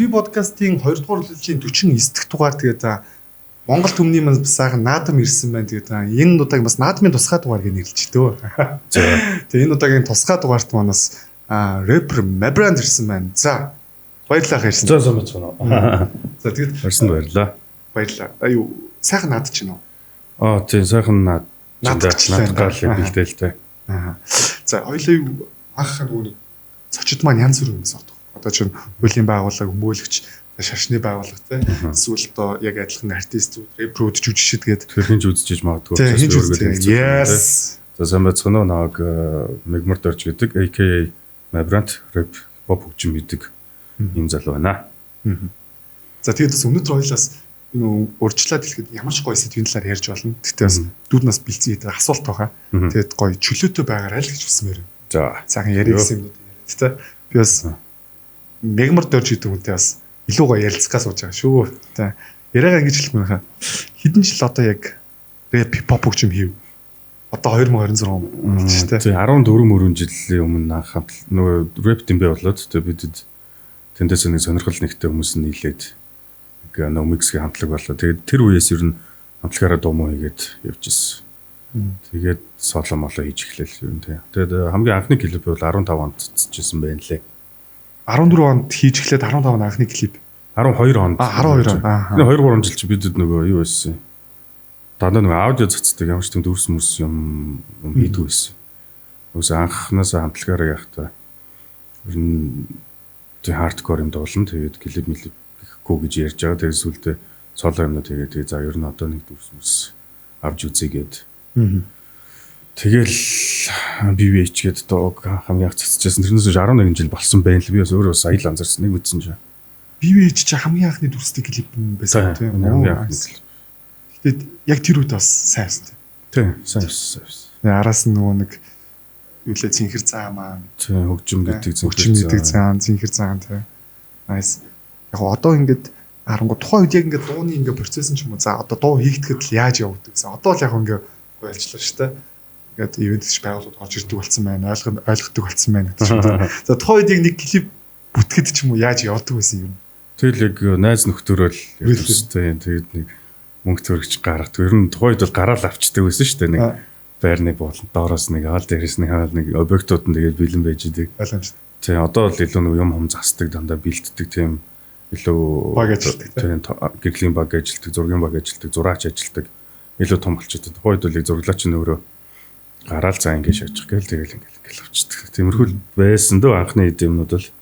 Сви подкастын 2 дугаар үлрэлийн 49 дахь дугаар тэгээд Монгол төмний маань сайхан наадам ирсэн байна. Тэгээд энэ удаагийн бас наадмын тусгай дугаар гэж нэрлэж дөө. Тэгээд энэ удаагийн тусгай дугаарт манаас рэпер Мабранд ирсэн байна. За баярлалаа хайрсан. За сайн байна. За тэгээд баярлалаа баярлалаа. Баярлалаа. Аюу сайхан наад чинь уу? Тийм сайхан наадгаал бэлдээлтэй. За хоёлаа анх нөгөө цочид маань янз бүр юмс ордог. Одоо чинь хуулийн байгууллага өмөөлөгч шашны байгууллага эсвэл одоо яг адилхан артистууд рэперүүд жүжигчид гээд тэрхинж үзэж магадгүй өөргөд yes. За сайн байцгаана уу нэг Мегмар дорж гэдэг AKA Мабрант рэп pop хөгжим бидэг юм залуу байна. За тэгээд бас өнөөдөр хоёлаас урьдчилаад хэлэхэд ямар ч гоё сэдвийн талаар ярьж болно. Гэхдээ бас дүүднээс бэлцээ гэдэг асуулт байгаа. Тэгээд гоё чөлөөтэй байгаарай л гэж хүсмээр. За цагаан яригсэн юмнууд яриад тэ. Би бас Мегмар дорж гэдэг үнтэй бас илүү гоё ярилцгаа сууж байгаа шүү. Тэ. Яриагаа ингэж хэлэх мэнхаа. Хэдэн жил одоо яг рэп pop хөгжим хийв. Одоо 2026 болж шүү дээ. 14 жилийн өмнө анх нөгөө рэп дэмбэ болоод тэгээд бид тэндээс нэг сонирхол нэгтэй хүмүүс нь нийлээд нэг миксгийн хамтлаг болоо. Тэгээд тэр үеэс ер нь хамтлагаараа дуу муу хийгээд явж ирсэн. Тэгээд соло моло хийж эхлэв юм тий. Тэгээд хамгийн анхны клип бол 15 онд цэцчихсэн байна лээ. 14 онд хийж эхлээд 15 он анхны клип. 12 онд. 12 он. Энэ 2 3 жил чи бид нөгөө юу байсан. Дандаа нөгөө аудио цацдаг ямар ч тийм дүрс мөс юм хийдэг байсан. Үгүй анхнаас хамтлагаараа явахдаа ер нь тий хардкор юм дуулна. Тэгээд клип гэхгүй гэж ярьж байгаа. Тэгээд сүлдээ соло юмнууд тэгээд за ер нь одоо нэг дүрс мөс авч үзьгээд. Тэгэл BVH гээд дог хамгийн анх цацчихсан. Тэрнээс 11 жил болсон байна л би бас өөрөө сая л анзаарсан нэг мэдсэн чинь. BVH чи хамгийн анхны дүрстэй клип юм байсан тийм үү? Тэгэд яг тэр үед бас сайн байсан. Тийм, сайн байсан. Араас нь нөгөө нэг юу лээ цэнхэр цаа маань. Тийм, хөгжим гэдэг цэнхэр цаа тийм. Nice. Яг одоо ингээд харангуй тухайн үед яг ингээд дууны ингээд процесс нь ч юм уу за одоо дуу хийгдэхэд л яаж явагддаг гэсэн. Одоо л яг ингээд ойлчлаа шүү дээ. Ингээд ивэнтч байгууллагууд орж ирдэг болсон байна. Ойлгохдаг болсон байна гэдэг шиг. За тухайн үед яг нэг клип бүтгэхэд ч юм уу яаж явдаг байсан юм. Тэгэл яг найз нөхдөөрөө л явдагстай. Тэгээд нэг мөнгө төрөгч гаргадаг. Ер нь тухайн үед бол гараал авчдаг байсан шүү дээ. Нэг байрны болон доороос нэг аал дээрээс нэг хаал нэг объектууд нь тэгээд бэлэн байж идэг. Боломжтой. Тий, одоо л илүү нэг юм засдаг дандаа бэлддэг тийм илүү баг ажилтдаг. Тийм гэрлийн баг ажилтдаг, зургийн баг ажилтдаг, зураач ажилтдаг. Илүү том болчиход. Тухайн үед бол зураглаач нь өөрөө гараал цаа ингэ шажих гээл тэгэл ингээл авчдаг. Тиймэрхүү байсан дөө анхны юмнууд л.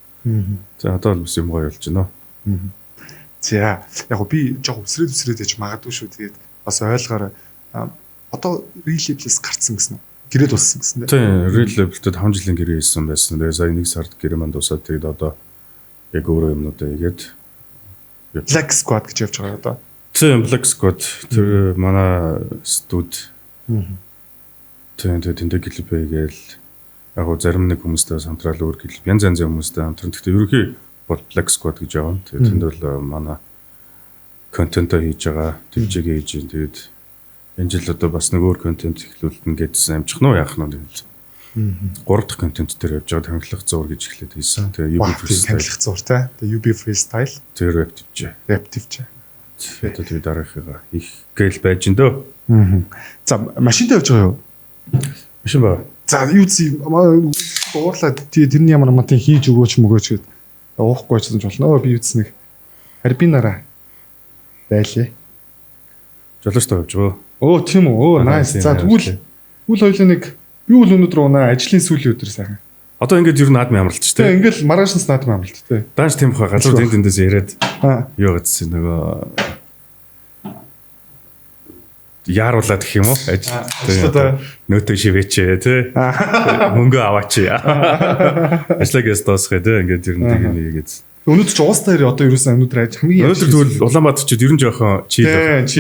За одоо л бас юм гоё болж байна. За яг би жоо үсрээд яж магадгүй шүү. Тэгээд бас ойлгоорой. Одоо релиблээс гарцсан гэсэн үү? Гэрээ дууссан гэсэн үү? Тийм, релиблтэй 5 жилийн гэрээ хийсэн байсан. Тэгээд сая 1 сард гэрээ манд дуусаад тэгээд одоо яг өөрөө юмнуудаа хийгээд Black Squad гэж явж байгаа одоо. Тийм, Black Squad тэр манай студ. Тийм тэндээ клип хийгээл яг зарим нэг хүмүүстэй хамтраал өөр клип янз янзын хүмүүстэй хамтран. Гэхдээ ерөнхий бол Black Squad гэж явна. Тэгээд тэнд бол манай контент хийж байгаа, төвчийг хийж байна. Тэгээд энэ жил одоо бас нэг өөр контент эхлүүлнэ гэдсэн амжих нь яах нь тэгэл. 3 дахь контент дээр явж байгаа танилах зур гэж эхлээд хийсэн. Тэгээ UB freestyle танилах зур тий. Тэгээ UB freestyle. Тэгээ Raptive. Тэгээд дараагийнхаа их гээл байж ин дөө. За машинтай явж байгаа юу? Машин ба. За юу зүй уурлаа тэрний ямар мантын хийж өгөөч мөгөөч гээд уухгүй ч болж болно. Би үтс нэг харбинараа байлээ. Жолоостой явж байгаа. Оо тийм үү. Nice. За тэгвэл хоёлаа нэг би бол өнөөдөр унаа ажлын сүүлийн өдөр сайхан. Одоо ингээд ер нь наадмын амралт ч тийм. Ингээл маргаашнаас наадмын амралт тийм. Дааш тийм баха газар тэндээс яриад юу гэсэн нөгөө яаруулаад гэх юм уу? Ажлаа нөтө шивэч тий. Мөнгө аваач. Ажлагаас дуусгая тий. Ингээд ер нь тийм нэгээд. Өнөөдөр ч уустаар одоо ерөөсөн өнөөдөр аж хамгийн өнөөдөр тэгвэл Улаанбаатар ч ер нь жоохон чийл.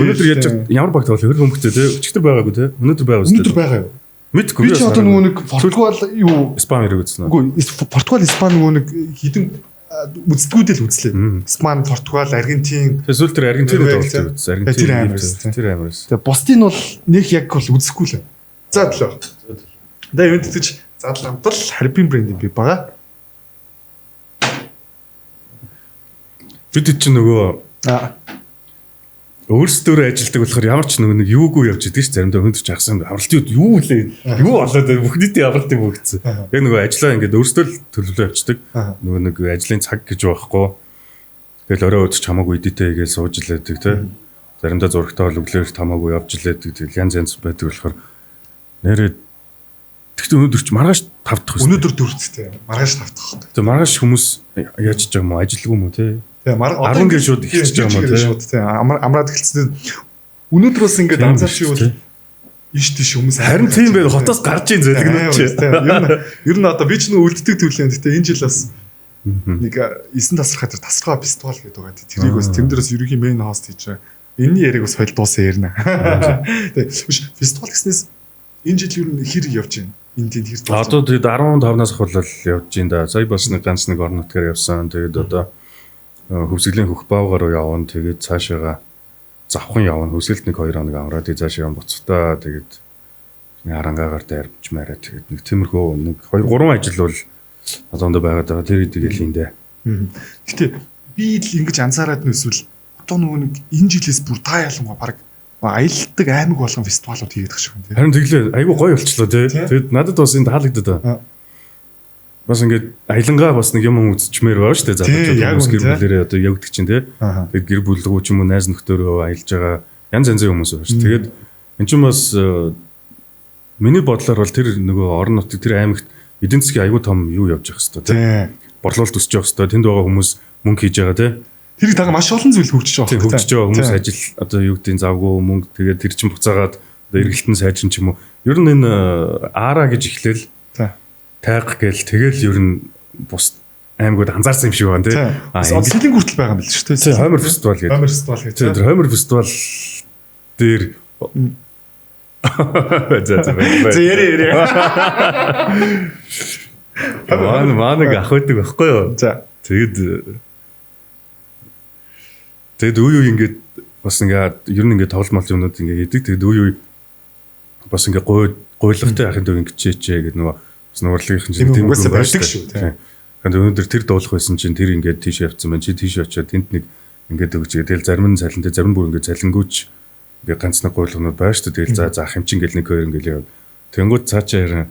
Өнөөдөр яаж ямар багт бол хөр хүмүүстээ тий. Өчигдөр байгаагүй тий. Өнөөдөр байгаа үстэй. Өнөөдөр байгаа юу? Мэдгүй. Би ч одоо нөгөө нэг Португал юу Испани хэрэг үзсэн. Үгүй Португал Испани нөгөө нэг хідэн үздэгүүдэл үзлээ. Испани, Португал, Аргентин. Эсвэл тэр Аргентинод болдог үз. Аргентин тэр амарс. Тэгээ бусдын бол нэг яг бол үзэхгүй л. За төлөө. Тэгээ юунд гэж задлантал харбин брэнд юм би байгаа. Бид чинь нөгөө өөрсдөө ажилдаг болохоор ямар ч нэг юугүй явж идэг ш заримдаа хүнд ч ахсан авралтын юу лээ юу болоод бүх нийтийн авралтын бүгдсэн. Яг нөгөө ажлаа ингээд өөрсдөө л төлөвлөө явцдаг. Нөгөө нэг ажлын цаг гэж байхгүй. Тэгэл орой өдөр ч хамаагүй эдитээ хийгээл сууж илээдэг тий. Заримдаа зурагтаа бол өглөөр хамаагүй явж илээдэг. Тэгэл янз байдаг болохоор нэрээ тэгтээ өнөөдөр ч маргааш тавдах байсан. Өнөөдөр дөрөвдтэй маргааш тавдах. Тэгээ маргааш хүмүүс яаж ч юм уу ажилгүй юм уу тий. Тэгээ одоо ингээд шууд ихчих юм уу тий. Амраад эхэлсэн. Өнөөдөр бас ингээд анзаарч юу бол иш тийш хүмүүс харин тийм байх хотоос гарч ийн зэдэг нь чи. Ер нь одоо би ч нөө үлддэг төлөө гэхдээ энэ жил бас нэг 9 тасархай дээр тасархай фестивал гэдэг байгаа. Тэрийг бас тэр дээрээс ерөнхий мейн хост хийж байгаа. Энэний яриг бас хойл дуусаа ярина. Тэгээ фестивал гэснээс энэ жил ер нь хэр явж байна? Энэ тийм хэр дуусаа. Одоо тэгээд 15-наас ахвал явж байна да. Сая бас нэг ганц нэг орон нутгаар явсан. Тэгээд одоо хөвсгөлийн хөх баавгаар явна. Тэгээд цаашаага завхан явна. Хөсөлт нэг 2 хоног авраад цаашаа буцтаа тэгээд арангаагаар дайрч маараа тэгээд нэг тиймэрхүү нэг 2-3 ажил бол одоондоо байгаад байгаа. Тэр идэгээл юм дээ. Гэтэ би л ингэж анзаараад нүэсвэл одоо нөгөө нэг энэ жилээс бүр та ялангуяа баг аялалдаг аймаг болгон фестивалууд хийгээд байгаа шиг юм тий. Харин тэглээ айгүй гоё болчлоо тий. Тэгээд надад бас энэ таалагдаад байна. Бас ингээд аялангаа бас нэг юм үзчихмээр байгаа шүү дээ. Залуучууд гэр бүлэрээ одоо явдаг чинь тий. Тэгээд гэр бүл рүү ч юм уу найз нөхдөөрөө аялж байгаа янз янзын хүмүүс байна шүү. Тэгээд эн чинь бас миний бодлоор бол тэр нөгөө орон нутгийн тэр аймагт эдийн засгийн аюул том юу явж явах хэвээр тий. Борлуулалт өсөж явах хэвээр тэнд байгаа хүмүүс мөнгө хийж байгаа тий. Тэр тага маш олон зүйл хөгжиж байгаа. Тийм хөгжиж байгаа хүмүүс ажил одоо юу гэдгийг завгүй мөнгө тэгээд тэр чин буцаагаад одоо эргэлтэн сайжин ч юм уу. Ер нь энэ ара гэж эхлээл тайг гээл тэгэл ер нь бус аймагуд анзаарсан юм шиг байна тий. Сэлэн хүртэл байгаа юм биш үү тий. Хоймор фестивал гэдэг. Хоймор фестивал гэдэг. Тэр хоймор фестивал дээр За яри. Манаг ах байдаг байхгүй юу? За. Тэгэд үе ингээд бас ингээд ер нь ингээд тоглолт юмнууд ингээд идэг. Тэгэд үе бас ингээд гуйлагтай ахын дөв ингэчээчээ гэдэг нөгөө бас нуурлынхын чинь тийм юм байдаг шүү. Тэгэхээр өнөөдөр тэр дуулах байсан чинь тэр ингээд тийш явцсан байна. Чи тийш очиод тэнд нэг ингээд өгч тэгэл зарим нь цалинтай зарим бүр ингээд цалингүйч ингээд ганц нэг гуйлагнууд байна шүү. Тэгэл за ах юм чинь гэл нэг хоёр ингээд яв. Тэнгүүд цаачаа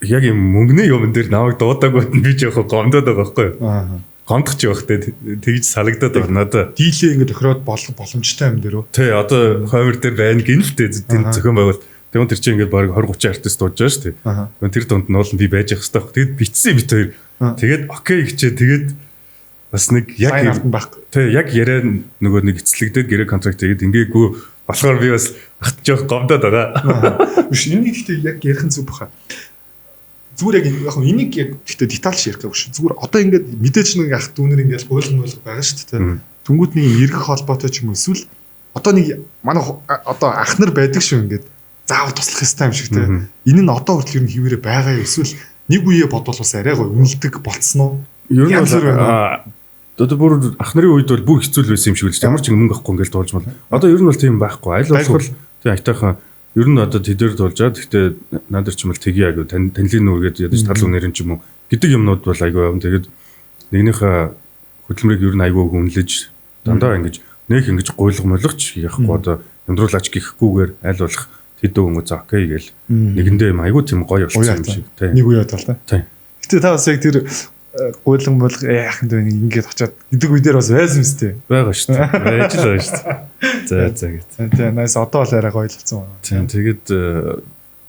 яг юм мөнгөний юм дээр намайг дуудаагүй би ч яг гомдоод байгаа байхгүй юу? Гомдох ч явах те тэгж салагдаад байна надаа. Дийлээ ингэ тохироод боломжтой юм дээр үү? Тий, одоо хоймор дээр байна гин л те тэр зохион байгуул. Тэгвэл тэр чинь ингээд баг 20-30 артист дууж байгаа шүү дээ. Тэр дунд нь бол би байж явах хэрэгтэй баг. Тэгэд бичсэн бит хоёр. Тэгээд окей гэчээ тэгээд бас нэг яг тий яг яриа нөгөө нэг эцэлэгдээд гэрээ контракт хийгээд ингээгүй болохоор би бас ахтж явах гомдоод байгаа. Биш энийг гэхдээ яг ярих нь зүг баха. Зүгээр яг энийг яг гэхдээ детальш ярих гэж шүү. Зүгээр одоо ингээд мэдээж нэг ах дүүнэр ингээд гуйлган байгаа шүү дээ. Түнгүүд нэг эргэх холбоотой ч юм уу эсвэл одоо нэг манай одоо ах нар байдаг шүү ингээд заавал туслах хэрэгтэй юм шиг те. Энэ нь одоо хүртэл ер нь хിവэрэ байгаа юу эсвэл нэг үе бодвол бас арай гоё үнэлдэг болцсон уу? Ер нь одоо бүр ах нарын үед бол бүр хэцүү байсан юм шиг л ямар ч мөнгө авахгүй ингээд дуулж мал. Одоо ер нь бол тийм байхгүй. Аль болох тий айтайхан ер нь одоо тэдээр дуулжаад гэхдээ надад ч юм бол тгий аяг танилын нүргээд ядаж тал үнэрэн ч юм уу гэдэг юмнууд бол аягүй явна. Тэгээд нэгнийхээ хөдөлмөрийг ер нь аягүй хүнлэж дандаа ингэж нэг ингэж гуйлга молгоч яахгүй одоо өндруулаач гэхгүйгээр аль болох тэдөө хүмүүс за окей гээл нэгэндээ юм аягүй тийм гоё болчихсон юм шиг тий. Нэг үе бодвол та. Тий. Гэтэ та бас яг тэр гуйлган молго яахан дэ ингээд очиад гэдэг үе дээр бас байсан юм сте. Бага шүү дээ. Байж л байгаа шүү дээ. За гэт. Тий, найс одоо л арай гоё л болсон байна. Тий, тэгээд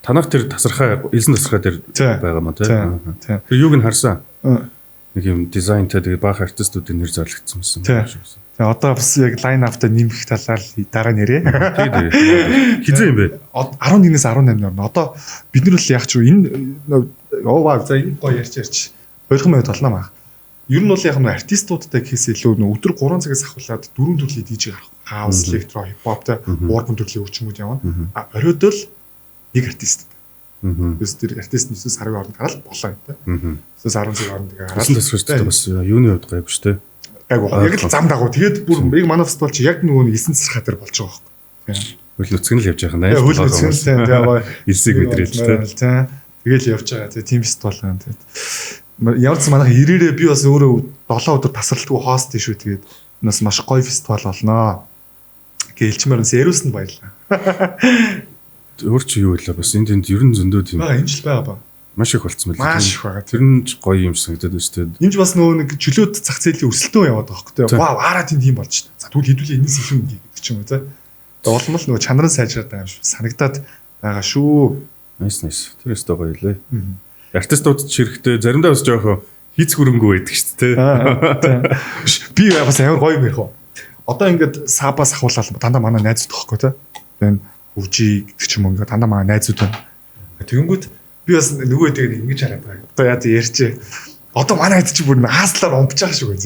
танах тэр тасархай, элсэн тасархай дээр байгаа маа тий. Тэр юуг нь харсан? Нэг юм дизайнтай тэгээд баах артистуудын нэр зарлагдсан юм. Тэгээ одоо бас яг лайн апта нэмэх талаар дараа нэрээ. Тэгээд хизээ юм бэ? 11-ээс 18 орно. Одоо бид нар л яг ч энэ ваа за энэ гоё ярьж 2 минут толноо маа. Ер нь бол яг нь артистуудтай гэхээс илүү өдөр 3 цагаас ахуулаад 4 төрлийн DJ гарах. Хаус, электро, хипхоптай уран төрлийн өвчмүүд явна. Оройд л нэг артист. Өс тэр артист 9 сарын хооронд гараад болоо юм та. 9 сарын хооронд тэгээ гараад. Тасрахтай бас юуны хувьд гайгүй шүү дээ. Гайгүй. Яг л зам дагуу. Тэгээд бүр яг манай фестивал чи яг нөгөө 9 сар хатар болж байгаа байхгүй. Хөл нүцгэн л явж байгаа наа. Хөл нүцгэн л тэгээ элсийг мэдрээлж тэ. Тэгэл явж байгаа. Тэгээ тим фестивал гэн тэгээд. Ямар ч манайха ирээрээ би бас өөрөө 7 өдөр тасралтгүй хост шүү. Тэгээд нас маш гоё фестивал болноо. Гэлчмээр нь Сервис нь баярлаа. Өөр чи юу вэ? Бас энд ер нь зөндөө тийм. Энэ жил байгаа ба. Маш их болцсон байл. Маш их байгаа. Тэр нь гоё юм санагдаад байна шүү дээ. Энд бас нөгөө нэг чөлөөт зах зээлийн өрсөлдөөн яваад байгаа хөөе. Вау, араа тийм болж байна. За тэгвэл хэдүүлээ энэс илүү юм гэдэг ч юм уу те. Улам л нөгөө чанарын сайжраад байгаа юм шиг санагдаад байгаа шүү. Nice. Тэр өстө гоё лээ. Артистууд ч хэрэгтэй заримдаа бас жоохоо хийц хөрөнгөө байдаг шүү дээ. Би бас амар гоё юм ярих уу. Одоо ингээд сабаас ахуулаад дандаа манай найзууд тоххой те. Тэгээд хөвжи гэдэг ч юм уу ингээд дандаа манай найзууд байна. Тэгэнгүүт би бас нөгөө дээг ингэж хараад байгаа. Одоо яа ярьчээ. Одоо манай хэд чи бүр хааслаар умпж байгаа шүү гэж.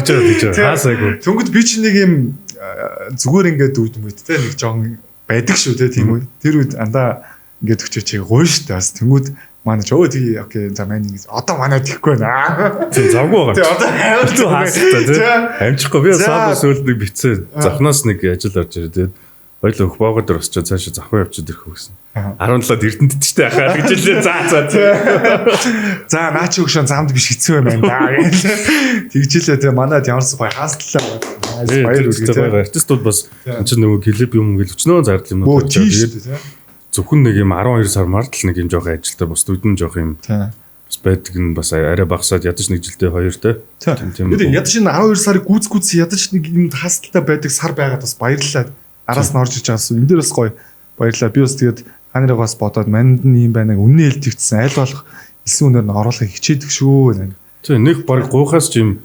Тэгж хаасаагүй. Тэнгүүд би чи нэг юм зүгээр ингээд үүд юм үү те нэг жоон байдаг шүү те тийм үү. Тэр үед андаа ингээд өчөө чи гоё шүү дээ. Бас тэнгүүд манай ч өө тий окей за маань ингэ одоо манай тэхгүй байна. Тэг завгүй байгаа. Тэг одоо хайлт хаастай тий. Амжихгүй би сабс өөлд нэг бицээ завхнаас нэг ажил орж ирээ тий. Хоёул өх боогод орсчоо цаашаа завхан явчихад ирэх гэсэн. 17-д Эрдэнэт ч тий ахаа гэж хэлээ за тий. За наа чи өгшөн замд биш хэцүү юм байна да гэж. Тэгжилээ тий манайд ямарс гоё хааслаа. Баяр үргэлжлээ. Артистууд бас энэ ч нөгөө клип юм гэл өчнөө зардал юм уу тэгээд зөвхөн нэг юм 12 сар март л нэг юм жоох ажилтаа бус дүүдэн жоох юм бас байдаг нь бас арай багасаад ядаж нэг жилдээ 2 тийм. Ядаж энэ 12 сарыг гүц ядаж нэг юм хасалттай байдаг сар байгаад бас баярлалаа. Араас нь орж иж байгаас энэ дээр бас гоё баярлалаа. Би бас тэгээд ханарыг бас бодоод манд нь юм байна. Үнэн хэлтэгдсэн аль болох 9 үнээр нь оруулахыг хичээдэг шүү. Тийм нэг баг гуйхаас ч юм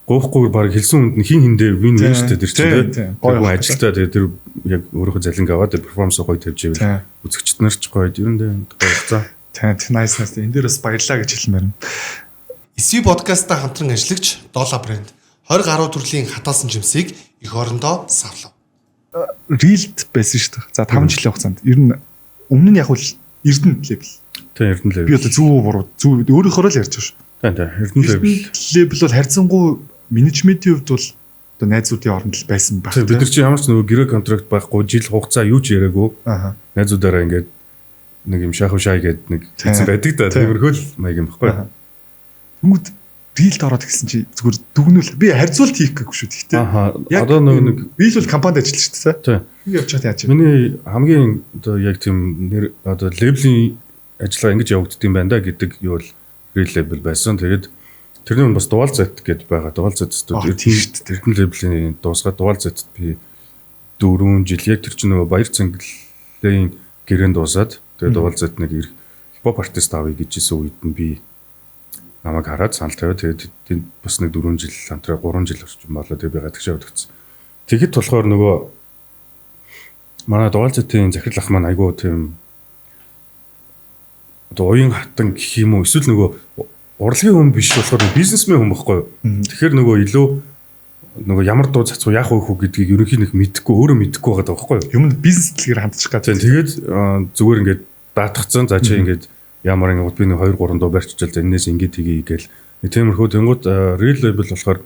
гоохгүй баг хэлсэн үнд нь хин хиндээ вин шүү дээ тэр чинь гоё ажилтаа тэгээд тэр яг өөрийнхөө залинг аваад перформанс гоё тавьж ивэл үзэгчд нар ч гоё ер нь гоё за тийм nice энэ дээр бас баярлаа гэж хэлмээр нь SV подкастаа хамтран ажиллагч Дола брэнд 20 гаруй төрлийн хатаасан жимсийг эх орондоо савлав. Real-д байсан шүү дээ. За 5 жилийн хугацаанд ер нь өмнө нь яг л Эрдэнэ левел. Тийм Эрдэнэ левел. Би одоо зөв буруу зөв өөрийнхөө л ярьж байгаа шүү. Тийм Эрдэнэ левел. Левел бол харьцангуй менежментийн хувьд бол одоо найзуудын оронд л байсан баг. Бид нар чи ямар ч нөгөө гэрээ контракт байхгүй жил хугацаа юу ч яриаггүй. Найзуудаараа ингээд нэг юм шахав шай гэдэг нэг хийсэн байдаг да. Тиймэрхүү л маяг юм баггүй. Тэнгүүд Real-д ороод гэсэн чи зүгээр дүгнүүл. Би харьцуулт хийх гэхгүй шүү. Гэхдээ одоо нэг Real бол компанид ажиллаж шүү дээ. Тийм. Явж чад яаж юм. Миний хамгийн одоо яг тийм нэр одоо левелийн ажиллагаа ингэж явагддаг юм байна да гэдэг юу бол Real level байсан. Тэгээд тэрний нь бас дуал зэт гэдээ байгаа. Дуал зэтстүүд Эрдэнэ левелийн дуусгаад дуал зэтт би 4 жил яг тэр чинь нөгөө баяр цэнгэллийн гэрээнд дуусаад тэгээд дуал зэт нэг хипхоп артист авъя гэж исэн үед нь би намайг хараад санал тавиад тэгээд бас нэг 4 жил хамтраа 3 жил орчим болоо тэгээд би гадагш явагдсан. Тэгэхэд болохоор нөгөө манай дуал зэтийн захирал ах маань айгуу тийм одоо уян хатан гэх юм уу эсвэл нөгөө урлагийн хүн биш болохоор бизнесмен хүн байхгүй юу. Тэгэхээр нөгөө илүү нөгөө ямар дуу цацуу яах вэ гэдгийг ерөнхий нэг мэдэхгүй өөрөө мэдэхгүй байгаа байхгүй юу. Юм бизнес дэлгээр хандчих гэдэг. Тэгээд зүгээр ингээд даатгцсан за чи ингээд ямар ингээд би нэг 2 3 дуу барьчихвал энэс ингээд тгий гээл. Тиймэрхүү тэнгууд real level болохоор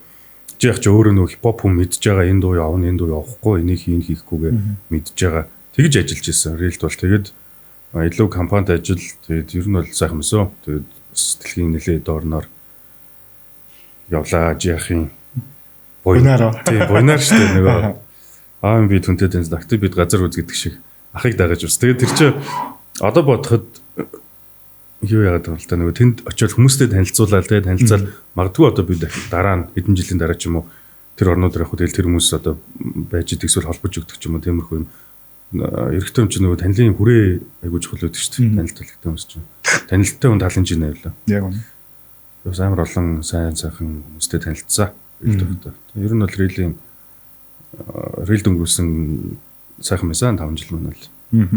чи яг ч өөрөө нөгөө хипхоп хүн мэдж байгаа энэ дуу явна энэ дуу явахгүй энийг хийхгүйгээ мэдж байгаа. Тэгж ажиллаж ирсэн real бол тэгээд илүү компанид ажил тэгээд ер нь бол сайхан өсөө. Тэгээд дэлхийн нэлээд доорноор явлаа жиахын буйнаар буйнаар шүү дээ нөгөө аав би түнтэй тэнс актив бид газар үз гэдэг шиг ахыг дагаж ус. Тэгээд тэр чинь одоо бодоход юу яагаад вэ л та нөгөө тэнд очиод хүмүүстэй танилцуулаад тэгээд танилцал магадгүй одоо бид дараа нь хэдэн жилийн дараа ч юм уу тэр орнууд руу явах тэр хүмүүс одоо байж идэг эсвэл холбож өгдөг ч юм уу тиймэрхүү юм эрэгтэй хүн чинь нөгөө танилын хүрээ айгуу чухал байдаг шүү дээ. Танилттай хүмүүс чинь. Танилттай хүн талын чинь байвла. Яг үнэ. Бас амар олон сайн сайхан хүмүүстэй танилцсан. Ер нь бол real дөнгөрсөн сайхан байсан 5 жил мөн л.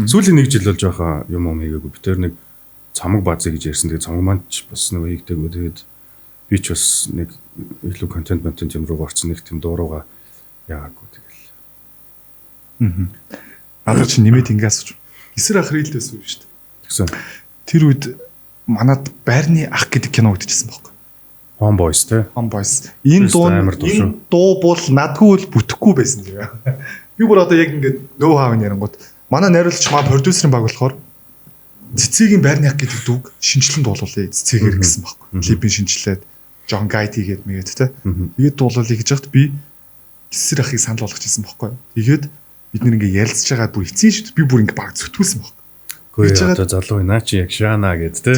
Сүүлийн 1 жил бол жоохон юм хийгээгүй. Би тэр нэг цамаг базы гэж ярьсан. Тэгээ цамаг маань ч бас нөгөө хийгдэггүй. Тэгээд би ч бас нэг илүү контент юм руу орсон нэг тийм дуурууга яагаагүй тэгэл. Алга чи нэмээд ингэ асууж. Эсэр ах real байсан юм шүү дээ. Тэгсэн. Тэр үед манад байрны ах гэдэг кино үзчихсэн байхгүй. Homeboys те. Homeboys. Энэ дуу бол надгүй л бүтэхгүй байсан юм. Би бүр одоо яг ингээд нөө хаав ярангууд манай найруулагч маа продюсерын баг болохоор цэцгийн Барниак гэдэг дүүг шинжилэн дуулуулъя цэцгээр гэсэн байхгүй. Клипийн шинжилээд Джон Гайд хийгээд мэгээд те. Тэгээд дуулуулъя гэж хахад би гисэр ахыг санал болгож ирсэн байхгүй. Тэгээд бид нэг ингээ ярилцж байгаа бүр эцсийн шүү дээ. Би бүр ингээ баг зүтгүүлсэн байхгүй. Гэхдээ одоо залуу наа чи яг шаана гэд те.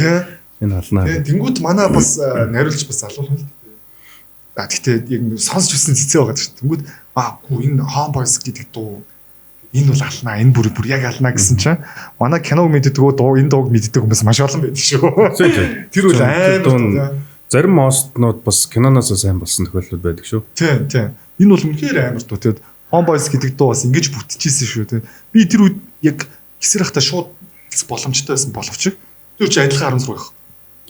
Энэ халнаа. Тэгээд тэнгуут манай бас нариулж бас залуулсан л дээ. Гэхдээ яг сонсч үзсэн цэцээ байгаа шүү дээ. Тэнгуут гүү энэ Homeboys гэдэг дуу энэ бол алнаа энэ бүр яг алнаа гэсэн чинь манай киног мэддэг дуу энэ дууг мэддэг хүмүүс маш олон байдаг шүү. Тэр үл амар зарим мостнууд бас киноноос сайн болсон тохиолдол байдаг шүү. Тийм. Энэ бол үнэхээр амар дуу. Тэгээд Homeboys гэдэг дуу бас ингэж бүтчихсэн шүү те. Би тэр үед яг гисэр ахта шууд боломжтой байсан боловч тэр чи адилхан 16 байх.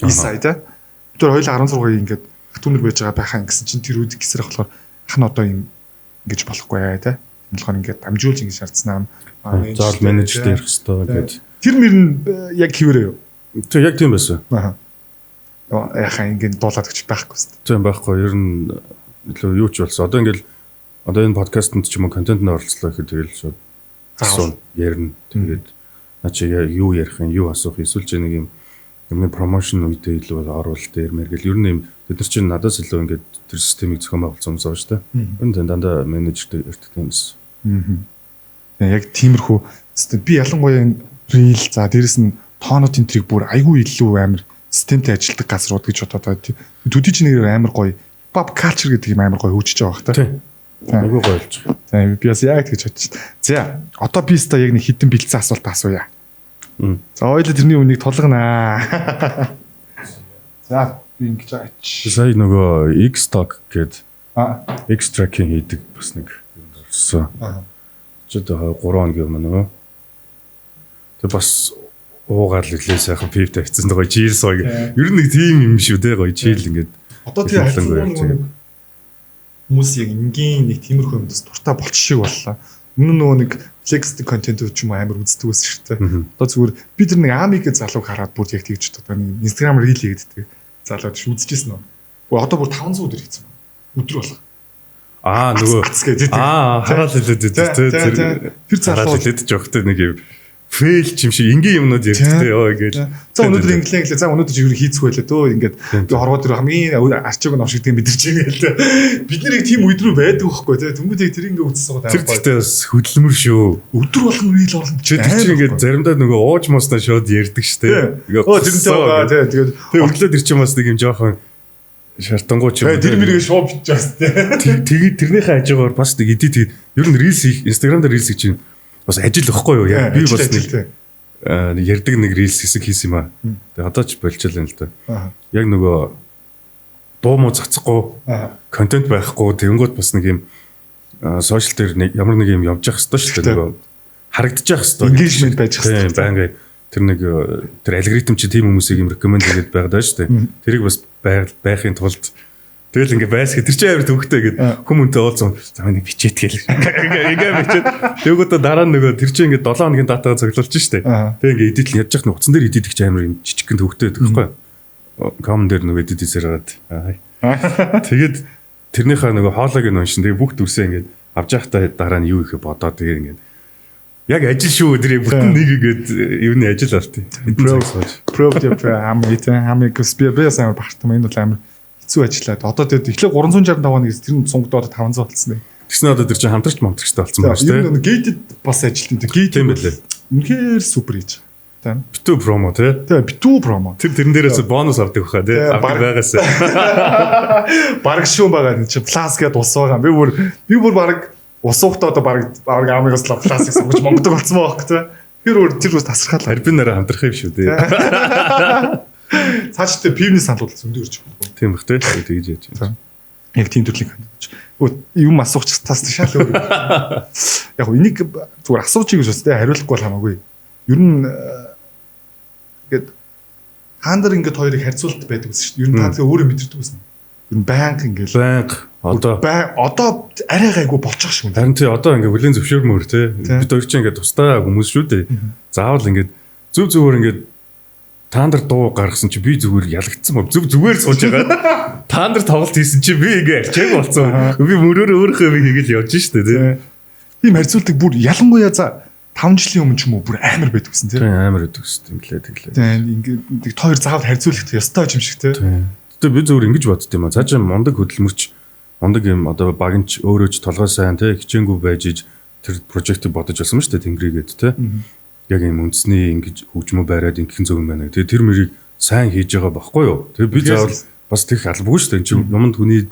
Би сая те. Тэр хоёул 16-ыг ингээд түнэр байж байгаа байхаа гэсэн чинь тэр үед гисэр ах болохоор ах нь одоо юм ингэж болохгүй те. Тэгэхээр ингээд дамжуулж ингэ шаардсан аа. Заал менежер дээрх хэвээр гэдэг. Тэр мөр нь яг хэвээрээ юу? Тэг яг тийм байсан. Аа. Яхаа ингэ дуулаад өгч байхгүй шүү дээ. Тийм байхгүй. Ер нь илүү юу ч болсон. Одоо энэ подкастэнд ч юм уу контентд оролцлоо гэхэд тэгэл шууд асуу ярина. Тэгээд начи юу ярих юм, юу асуух эсвэл ч нэг юм юмны промошн үедээ илүү оруулалт ярмаар гэл ер нь юм бид нар чинь надаас илүү ингээд тэр системийг зохион байгуулсан юмсаа шүү дээ. Ер нь дандаа менежер ирдэг юмс. Яг тиймэрхүү би ялангуяа энэ рил за дээрэс нь тоонуудын трийг бүр айгүй илүү амар системтэй ажилтдаг газрууд гэж бодоод байна. Төдий ч нэг амар гоё pop culture гэдэг юм амар гоё хөгжиж байгаа бах та. Айгүй гоё болж байгаа. За би бас яг тэгж бодчих. За одоо би ста яг нэг хитэн бэлдсэн асуулт асууя. За ойлоо тэрний үнийг тулгана. За би ингэж аач. Сая нөгөө X-Talk гээд X tracking хийдэг бас нэг юм орсон. Ч одоо 3 хоногийн өмнө нөгөө. Тэг бас уугаал илээ сайхан пив тавьчихсан гоё чийл сой. Ер нь нэг тийм юм шүү дээ гоё чийл ингээд. Одоо тийм хайрлан хүмүүс яг энгийн нэг тиймэрхүү юмдас дуртай болчих шиг боллоо. Өмнө нөгөө нэг флекстэй контент ч юм уу амар үздэг байсан шүү дээ. Одоо зүгээр би тэр нэг Амиг залууг хараад бүр яг тэгж одоо нэг Instagram reel хийгээд залууд ш үзчихсэн нөө. Одоо бүр 500 өдөр хийсэн. Өдөр болго. Нөгөө хараал хэлээд тэр залуу хэлээд жоохтой нэг юм фейл ч юм шиг энгийн юмнууд ярьдтэй ёо гэж. За өнөөдөр инглээ за өнөөдөр чи юу хийцгүй байлаа дөө ингээд би хорвоо тэр хамгийн арчиг навшигдгийг мэдэрч байгаа л дээ. Бид нэрийг тийм өдрөө байдаг байхгүй тий. Тэнгүүдээ тэр ингээ үтсэн байгаа. Тэр гэхдээ бас хөдөлмөр шүү. Өдөр болгон рeel болгон чи ингээд заримдаа нөгөө ууж мосноо шууд ярьдаг штэ. Тэрнтэй байгаа тий. Тэгээд өглөө тэр чинь бас нэг юм жоохон шартангуй ч юм. Тэр мэрийг шоу бичээс тий. Тэгээд тэрнийхээ хажуугаар бас нэг эдит ер нь reels хийх Instagram дээр reels хийж бас ажил واخгүй юу яг би бас нэг ярддаг нэг reels хэсэг хийсэн юм аа. Тэгээ одоо ч болчихлоо л да. Яг нөгөө дуу муу цацахгүй контент байхгүй тэгэнгүүт бас нэг юм сошиал дээр ямар нэг юм явж явах хэрэгтэй шүү дээ. Нөгөө харагдчих хэрэгтэй. Engagement байж хэрэгтэй. Баян тэр нэг тэр алгоритм чи тийм хүмүүсийг юм рекоменд хийгээд байгаад байна шүү дээ. Тэрийг бас байхын тулд тэгэл ингээ байсгээ тэр чинь амар төвхтэй гэдэг хүмүүнтэй уулзсан. За нэг бичээд гээл. Ингээ бичээд тэгвэл дараа нь нөгөө тэр чинь ингээ 7 хоногийн датагаа цуглуулж штэ. Тэг ингээ эдитл ядж явах нь утсан дээр эдитэх чинь амар юм жижигхэн төвхтэй байдаг байхгүй. Ком дээр нөгөө эдит хийсээр хагаад. Тэгээд тэрнийхээ нөгөө хоолойг нь уншин тэгээ бүх дүрсээ ингээ авч явахдаа дараа нь юу ихэ бодоо тэгээ ингээ яг ажил шүү өдрийг бүтэн нэг игээд юуны ажил болтой. Probably хамиг спиэбэс амар багтсан энэ бол амар хэцүү ажиллаад. Одоо тэгээд эхлээ 365 хоног тэр нь сунгадаад 500 болсон байна. Тэгснэ одоо тэр чинь хамтрагч мамтрагчтай болсон байна шүү дээ. Энэ gated бас ажилтан. Gated юм байлээ. Үнэхээр супер хийж байгаа. Битүү промо тий. Тэгээ битүү промо. Тэрэн дээрээс бонус авдаг баха тий. Авдаг байгаас. Бараг шүүн байгаа энэ чи плас гэдээ ус байгаа. Би бүр бараг усуухтаа одоо бараг амигаас пластик сонгож монгодог болсон байгаа тий. Тэр үс тасархал. Арбин нараа хамтрах юм шүү дээ. Цаашдаа пивний санал бол зөндөө ирж байгаа. Тийм бах тий. Тэгж яаж байна. Яг тийм төрлийн контент. Юм асуух тас ташаал өөр. Яг энийг зүгээр асуучих гэж байна. Хариулахгүй бол хамаагүй. Ер нь ингээд хаандар ингээд хоёрыг харьцуулт байдаг гэсэн шүү дээ. Ер нь та тэгээ өөрөө мэдэрдэг гэсэн. Ер нь байнга ингээд одоо арай гайгүй болчих шиг. Харин тий одоо ингээд хүлийн зөвшөөрмөр тий. Бид хоёр чинь ингээд тусдаа хүмүүс шүү дээ. Заавал ингээд зүгээр ингээд таандар дуу гаргасан чи би зүгээр ялагдсан ба зүгээр сууж байгаа. Таандар тоглолт хийсэн чи би ингээ арчааг болцсон. Би мөрөөр өөрөөхөө хийгээл явж штэ тий. Тийм харьцуултыг бүр ялангуяа за 5 жилийн өмнө ч юм уу бүр амар байдаг гэсэн тийм. Амар байдаг гэсэн тэглээ. Тийм ингээд хоёр заавал харьцуулах ёстой юм шиг тийм. Тэгээ би зөвөр ингэж бодд юм аа. Цаашаа мундаг хөдөлмөрч мундаг юм одоо багинч өөрөө ч толгой сайн тийм хичээнгүй байж иж тэр прожектыг бодож болсон шүү дээ тэнгэрийгээд тийм. Яг юм үндэсний ингэж хөгжмөө байраад ингэхэн зөв юм байна. Тэгээ тэр мөрийг сайн хийж байгаа байхгүй юу? Тэгээ би заавал бас тех албагүй шүү дээ. Энд чинь юмд хүний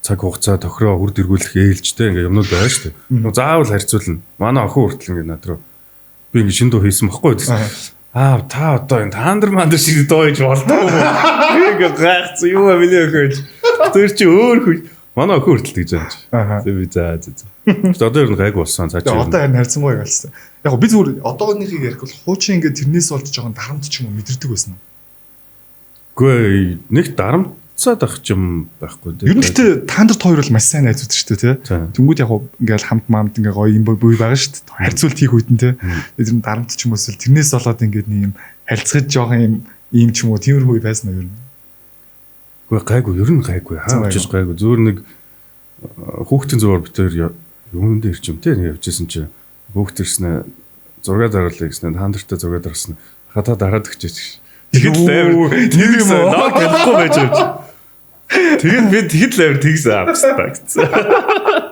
цаг хугацаа тохироо үр дүргүүлэх ээлжтэй ингээ юмнууд байна шүү дээ. Заавал харьцуулна. Манай охин хүртэл ингээ над руу би ингээ шин дуу хийсэн байхгүй юу? Та одоо энэ таандар мандар шиг дуу хийж болдоо. Би ингээ гайхсан юу вэ миний охин. Тэр чи өөр хүү. Манай охин хүртэл гэж байна. Тэг би за. Одоо ер нь гайг болсон цаачаа. Одоо харин харьцангуй галсан. Яг би зүгээр одооныхыг ярих бол хуучин ингээ тэрнээс болж жоохон дарамт ч юм уу мэдэрдэг байсан уу? Үгүй нэг дарамтцаад ах юм байхгүй дээ. Ер нь гэхдээ таандар хоёр бол маш сайн найзууд шүү дээ тий. Тэнгүүд яг ингээл хамт маамд ингээ гоё юм бүй байгаа шүү дээ. Харьцуулт хийх үед нь тий. Тэр нь дарамт ч юм уус тэрнээс болоод ингээд нэг юм харьцаж жоохон юм ч юм уу тиймэрхүү байсан уу ер нь? Үгүй гайгүй ер нь гайгүй хааж гайгүй зүгээр нэг хүүхдийн зураг битээр юунд дээр ч юм тий нэг явжсэн чи хүүхд ирснэ зураг дараалал гэснэ таандартай зураг дарсан хата дараад өгчээч. Тэгэхэд тэр юм уу наа хэлэхгүй байж байгаа. Тэгээд би тэгэхэд л авир тэгсэн абстракт.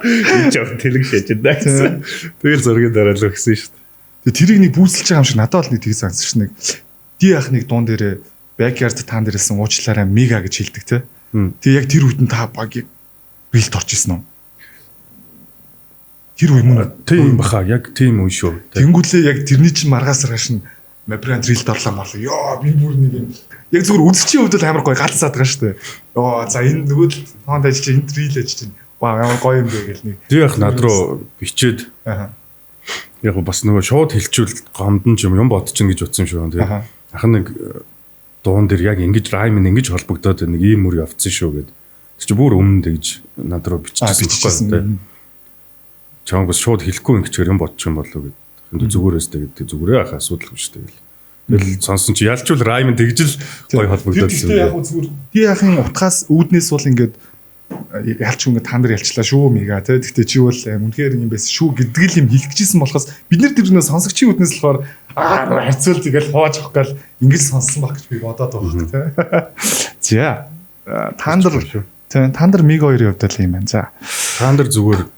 Энэ ч тэлэг шээж байна гэсэн. Тэгээд зургийн дараалал өгсөн шүү дээ. Тэгээд тэрийг нэг бүүцэлж байгаа юм шиг надад бол нэг тгий санагдсан шүү нэг. Ди ах нэг дуун дээрээ backyard таан дээрсэн уучлаарай мега гэж хэлдэг те. Тэгээд яг тэр үед нь та багийг билд орж исэн үү? Тэр үе мөн тийм баха яг тийм үе шүү. Тэнгүүлээ яг тэрний чинь маргаас гараш нь Мабран дрилд орлоо мал. Йоо би бүр нэг юм. Яг зүгээр үзэгчийн хувьд л амар гоё галцаад байгаа шүү дээ. Йоо за энэ нөгөө л фонд ажиллаж энэ дрил ажиллаж байна. Вау ямар гоё юм бэ гэл нэг. Тэр яг над руу бичээд яг бас нөгөө шууд хэлчүүл гомдон ч юм бодчихно гэж утсан юм шиг байна. Тэгээ ах нэг дуун дээр яг ингэж райм ингэж холбогдоод нэг ийм мөр явцсан шүү гэд. Тэр чи бүр өмнө тэгж над руу биччихсэн байхгүй. Чамд бас шууд хэлэхгүй ингэчээр юм бодчих юм болов гэд. Зүгээрээс тэгээд зүгээрээ ах асуудал биш тэгэл. Тэгэл сонсон чи ялчвал райм тэгжэл гоё холбогдоод байсан. Яг зүгээр тий яхын утгаас үүднээс бол ингээд ялч ингээд таандар ялчлаа шүү мига тий. Гэхдээ чи бол үнэхээр юм байсан шүү гэдэг л юм хэлэх гэжсэн болохоос бид нар тэр нөө сонсогчийн үүднээс болохоор харьцуул тэгэл хоож авах гал ингэж сонссон баг гэж би бодоод байгаа тий. За таандар шүү. Тий таандар мига хоёрын хувьд л юм байна. За таандар зүгээр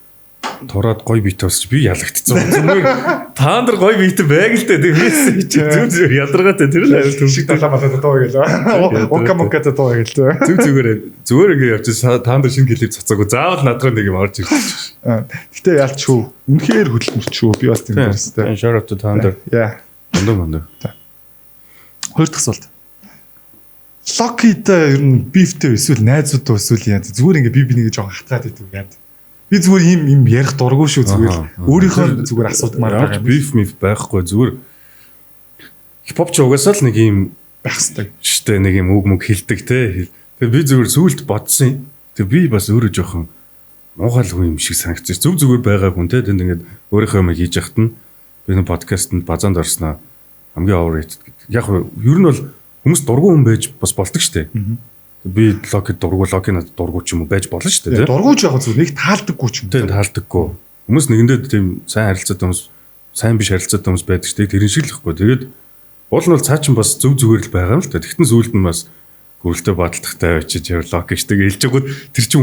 тураад гой бит басч би ялагдцсан. Зүгээр таандар гой бит байг л дээ тийм зүг ядаргаатай тэр л авил шиг талаа малаа доо гэлээ. Окамоката доо гэлээ. Зүгээр ингэ явчихсан таандар шинэ гэлийг цацаагүй заавал надраа нэг юм орж ирчих. Гэтэ ялч шүү. Үнэхээр хөдөлмөрч шүү. Би бас тийм байна. Shout out to таандар. Яа. Мондоо. Хоёр дахь асуулт. Локитэй ер нь бифтэй эсвэл найзуудтай эсвэл яа зүгээр ингэ би нэг жоохон хатгаад идэв яа. Би зүгээр юм ярих дурггүй шүү зүгээр. Өөрийнхөө зүгээр асуудмаар байгаа. Beef myth байхгүй зүгээр. Хипхоп ч угаасаа л нэг юм байх хэрэгтэй. Штэ нэг юм үг хэлдэг те. Тэгээ би зүгээр сүулт бодсон. Тэгээ би бас өөрөө жоохон муухай хүн юм шиг санагдчих. Зүг зүгээр байгаа хүн те. Тэнд ингээд өөрийнхөө юм хийж яхад нь би нэг подкастт базаанд орсноо хамгийн overrated гэдэг. Яг ер нь бол хүмүүс дургуй хүн байж бас болдог штэ. Би локид дургуй надад дургуй ч юм уу байж болно шүү дээ. Дургуйч яг зүгээр нэг таалдаггүй ч юм. Тийм таалдаггүй. Хүмүүс нэгэндээ тийм сайн харилцаатай хүмүүс, сайн биш харилцаатай хүмүүс байдаг шүү дээ. Тэрэн шиг л ихгүй. Тэгээд уул нь бол цаа чин бас зөв зүгээр л байгаа юм л та. Тэгтэн сүүлд нь бас гүрэлтэй бадалтахтай очиж лок гэжтэй хэлж өгöd тэр чин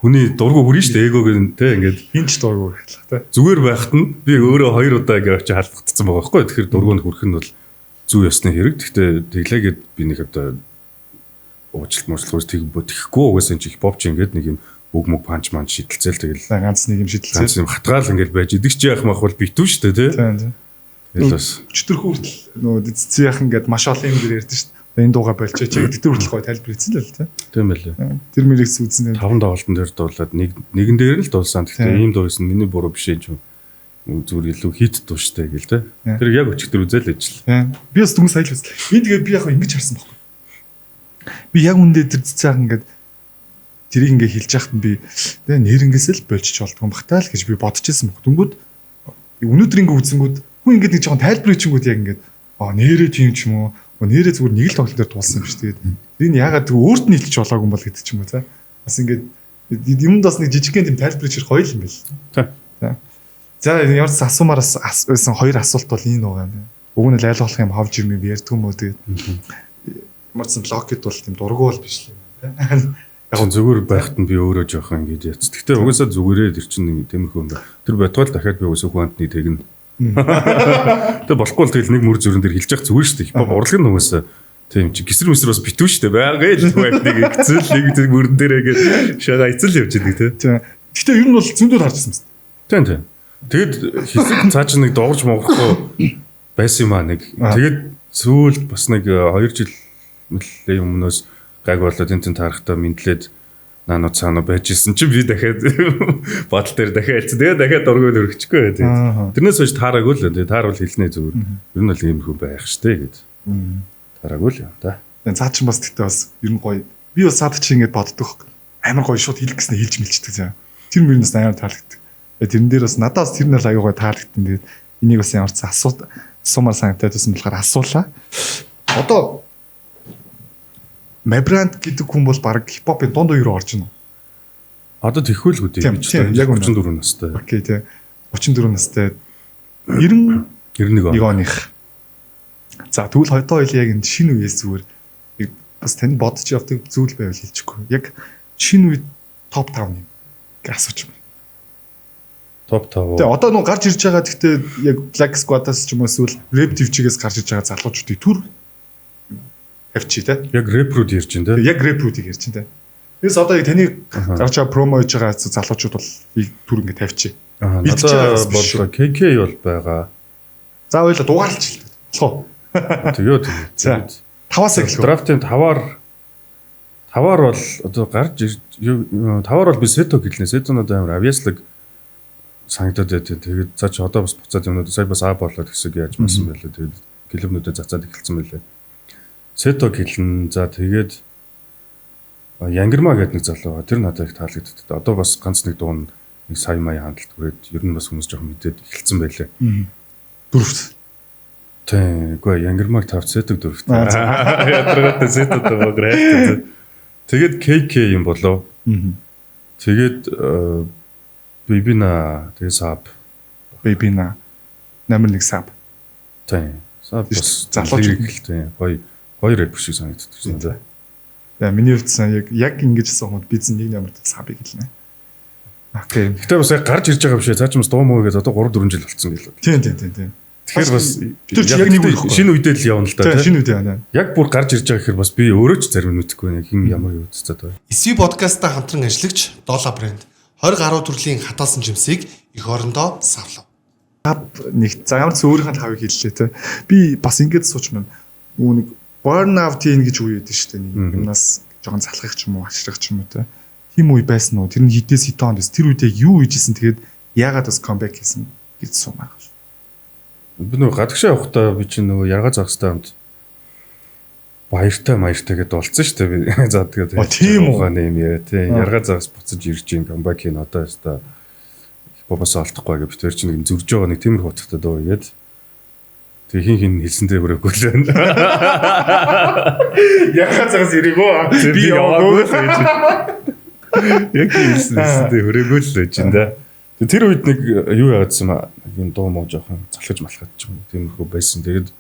хүний дургуй хүрнэ шүү дээ. Эгог нь те ингээд хинч дургуй хэлэх те. Зүгээр байхад нь би өөрөө 2 удаа ингээд очиж халдагдсан байгаа байхгүй. Тэгэхээр дургуйнд хүрэх нь бол зүв ёсны хэрэг. Гэхдээ тэглээгээд би нэг одоо уучлалт муучлалт тэхгүй угаасаа чи хипхоп ч ингээд нэг юм үг мөг панч манч шидэлцэл тэгэл ганц нэг юм шидэлцэл ганц юм хатгаал ингээд байж идэг чи яах мах бол битүү шүү дээ тий. Тэгэл бас өчтөр хүртэл нөгөө цэцэн яах ингээд маш олон юм дээр ярьдэн шүү дээ. Энэ дууга болчих чи өчтөр хүртэл гоё тайлбарлагдсан л тий. Тийм байлээ. Тэр мэрийг сүүцэн 5 тоглолтын дээр дуулаад нэгэн дээр нь л дуулсан. Гэхдээ ийм дуу байсан миний буруу биш ээ. Зүгээр илүү хит дуу штэ гэл тий. Тэр яг өчтөр үзэл ажил. Би бас дүнс сая л үзлээ. Би тэгээ би яг ингэж харсан байхгүй. Би яг үндэ тэр цэцэн ингээд тэрийг ингээ хэлж яхад нь би тэгээ нэрнгээс л болчих болдгоо багтаа л гэж би бодчихсон баг. Дүнгүүд өнөөдөр ингээ үзэнгүүд хүн ингээ нэг жоохон тайлбарчингүүд яг ингээ нэрээ тийм ч юм уу нэрээ зүгээр нэг л тоглолт дээр туулсан юм шүү дээ. Энэ ягаад тэр өөрт нь хэлчих болоогүй юм бол гэдэг ч юм уу за. Бас ингээ юмд бас нэг жижигхэн тийм тайлбарч ирэх гоё юм бэл. За. За ямар ч асуумараас байсан хоёр асуулт бол энэ байгаа юм. Уг нь лайлгуулах юм ховж юм ярьдгүй мүү тэгээд ямар ч логикд бол тийм дургуул биш юм байна. Яг зүгээр байхад нь би өөрөө жоохон ингэж яц. Гэхдээ угаасаа зүгээрээ тэр чинь тиймэрхүү юм байна. Тэр байтугай дахиад би угаасаа хүантны тэгнэ. Тэгээ болохгүй л тэгэл нэг мөр зүрэн дээр хилж явах зүгээр шүү дээ. Хипхоп урлаг нь угаасаа тийм чи гисэр мэсэр бас битүү шүү дээ. Байгаа л хүантныг эцэл нэг мөрөн дээрээ гэж шагаа эцэл явж байдаг тийм. Гэхдээ ер нь бол зөндөө харж байсан юм. Тийм. Тэгэд хэсэг цааш нэг доогож монгохгүй байсан юм аа нэг. Тэгээд сүүл бас нэг 2 жил мөлий өмнөөс гайг болоод энэ таарахтаа мэдлээд наануу цаанаа байж исэн чинь би дахиад бодол дээр дахиад хэлсэн. Тэгээд дахиад дургуул өргөчихгүй байдаг. Тэрнээс хойш таараагүй л. Тэгээд тааруул хэлнэ зүгээр. Ер нь бол иймэрхүү байх штэ гэд. Таараагүй л юм да. Тэгээд цаад чинь бас тэгтээ бас ер нь гоё. Би бас цаад чинь ингэж боддог. Амар гоё шууд хэлэх гэснээр хэлж мэлчдэг заа. Тэр мөрнөөс амар таалагддаг. Тэрэн дээр бас надаас тэр нь л аюу гоё таалагдсан. Тэгээд энийг бас ямар ч асуумар санагдаад байсан болохоор асуулаа. Одоо Мебранд гэдэг хүн бол баг хипхопын дунд уу руу орж байна. Одоо тэхүүлгүй дээ. Яг 34 настай. Окей тий. 34 настай. 91 оных. За тэгвэл хоёроо яг энэ шинэ үеэс зүгээр бас тань бодож явдаг зүйл байвал хэлчихгүй. Яг шинэ үед топ 5 юм. Гэ асууж байна. Топ 5. Тэгээ одоо нөө гарч ирж байгаа гэхдээ яг Black Squad-аас ч юм уу эсвэл Rap Div-чигээс гарч ирж байгаа залуучуудыг түр авчи те. Яг рэп руу ирж байна те. Яг рэп руудыг ярьж байна те. Тэгээс одоо яг таны гарч байгаа промо хийж байгаа залуучууд бол түр ингэ тавьчих. Одоо бодлоо KK бол байгаа. За хоёлаа дугаарлж хэлдэг. Болохоо. Тэгээд за 5-аас эхлэх. Драфтын 5-аар бол одоо гарч 5-аар бол би Сето гэлнэ. Сетонод амар авьяаслаг санагдаад байт. Тэгээд цаа чи одоо бас буцаад юмнууд сая бас болоод хэсэг яаж масан байлаа. Тэгээд клубнуудад зацаад эхэлсэн байлаа. Сето гэлэн за тэгээд Янгирма гэдэг нэг залуу байгаа. Тэр надад их таалагддаг. Одоо бас ганц нэг дуу нэг сая мая хандлт хүрээд ер нь бас хүмүүс жоохон мэдээд эхэлсэн байлаа. Дөрөвт. Тэггүй Янгирмаг тавц Сетог дөрөвт. Ядаргатай Сето дөрөвт. Тэгээд KK юм болов. Тэгээд Бибина тэгээд Саб. Бибина номер 1 Саб. Саб бас залууч ихтэй гоё рэп шиг санагддаг шин за. За миний хувьд яг ингэж хэлсэн хүмүүс бид нэг номер Сабыг хэлнэ. Окей. Гэтэ бас яг гарч ирж байгаа биш ээ. Цаа ч бас дуу муу гэж одоо 3 4 жил болцсон гэлээ. Тийм. Тэгэхээр бас яг нэг үе шинэ үедээ л явна л да тийм. Шинэ үедээ байна. Яг бүр гарч ирж байгаа гэхээр бас би өөрөө ч зарим нүдэхгүй байна. Хин ямар юу үздэг таа. SV podcast-та хамтран ажиллагч Dollar Brand 20 гаруй төрлийн хатаасан жимсийг эх орондоо савлав. Нэг за ямар ч өөрийнх нь хавыг хэллээ те. Би бас ингэж сууч маань нэг burnout-ийн гэж үе ядэн шүү дээ. Нэг юмнаас жоохон залхах ч юм уу, ашрах ч юм уу те. Хим үе байсан уу? Тэр нь хідээс хитэн онд. Тэр үедээ юу хийжсэн тэгээд яагаад бас comeback хийсэн гэж сумаа. Би нөгөө гадагшаа явахдаа би чинь нөгөө яргаа загстай хамт баяртай гэдээ болцсон шүү дээ. Би за тэгээд тийм уу юм яриа тий. Яргаа загс буцаж ирж ийн comeback хийн одоо яста хипхопоос алдахгүй гэж битэр чинь нэг зөрж байгаа нэг тиймэрхүү утгатай дуу игээд тэг хин хэлсэнтэй хүрээгүй л байна. Яргаа загс ирээгүй. Би яваагүй л гэж. Яг хэлсэнтэй хүрээгүй л байж энэ. Тэр үед нэг юу яадсан юм дуу муу жоохон залхаж малхаж ч юм тиймэрхүү байсан. Тэгээд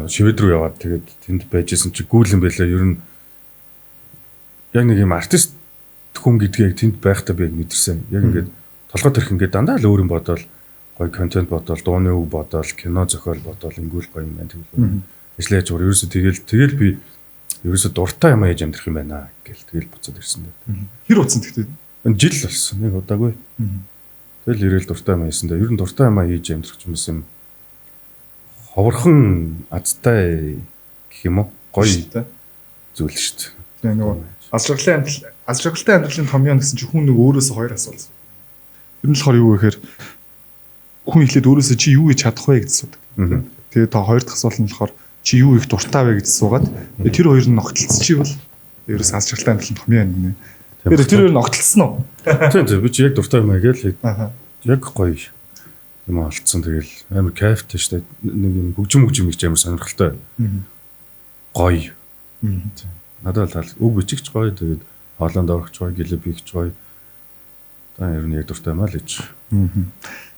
шивэд рүү яваад тэгээд тэнд байжсэн чи гүйлэн байлаа. Ер нь яг нэг юм артист хүн гэдгийг тэнд байхдаа би яг мэдэрсэн. Яг ингээд толгой төрх ингээд дандаа л өөр юм бодоол гоё контент бодоол, дууны үг бодоол, кино зохиол бодоол ингүүл гоё юм байна тэгвэл. Ажлаач өөр ерөөсө тэгэл би ерөөсө дуртай юм яаж амьдрах юм байна гэл тэгэл буцаад ирсэн дээ. Хэр утсан тэгтээ жил болсон нэг удаагүй. Тэгэл ирээл дуртай юм хийсэн дээ. Ер нь дуртай юм хийж амьдрах юм ховорхон азтай гэх юм уу? Гоё зүйл шүү дээ. Тэгээ нөгөө аз жаргалтай амьдралын томьёо гэсэн чинь хүн нэг өөрөөсөө хоёр асуулт. Ер нь болохоор юу гэхээр хүн ихлээд өөрөөсөө чи юу хийж чадах вэ гэж асуудаг. Тэгээ та хоёр дахь асуулт нь болохоор чи юу их дуртай вэ гэж суугаад тэр хоёр нь ногтлцсон чи бол ерөөс аз жаргалтай амьдралын томьёо юм. Тэр хоёр ногтлцсон уу? Тийм би чи яг дуртай юм гээл яг гоё юм олцсон тэгэл амар кайфтай шүү дээ. Нэг юм хөгжим гэж амар сонирхолтой. Гоё. Надад тал үг бичихч гоё тэгээд хоолонд орохч гоё, гэлээ бийгч гоё. За ер нь яг дуртай маа л гэж.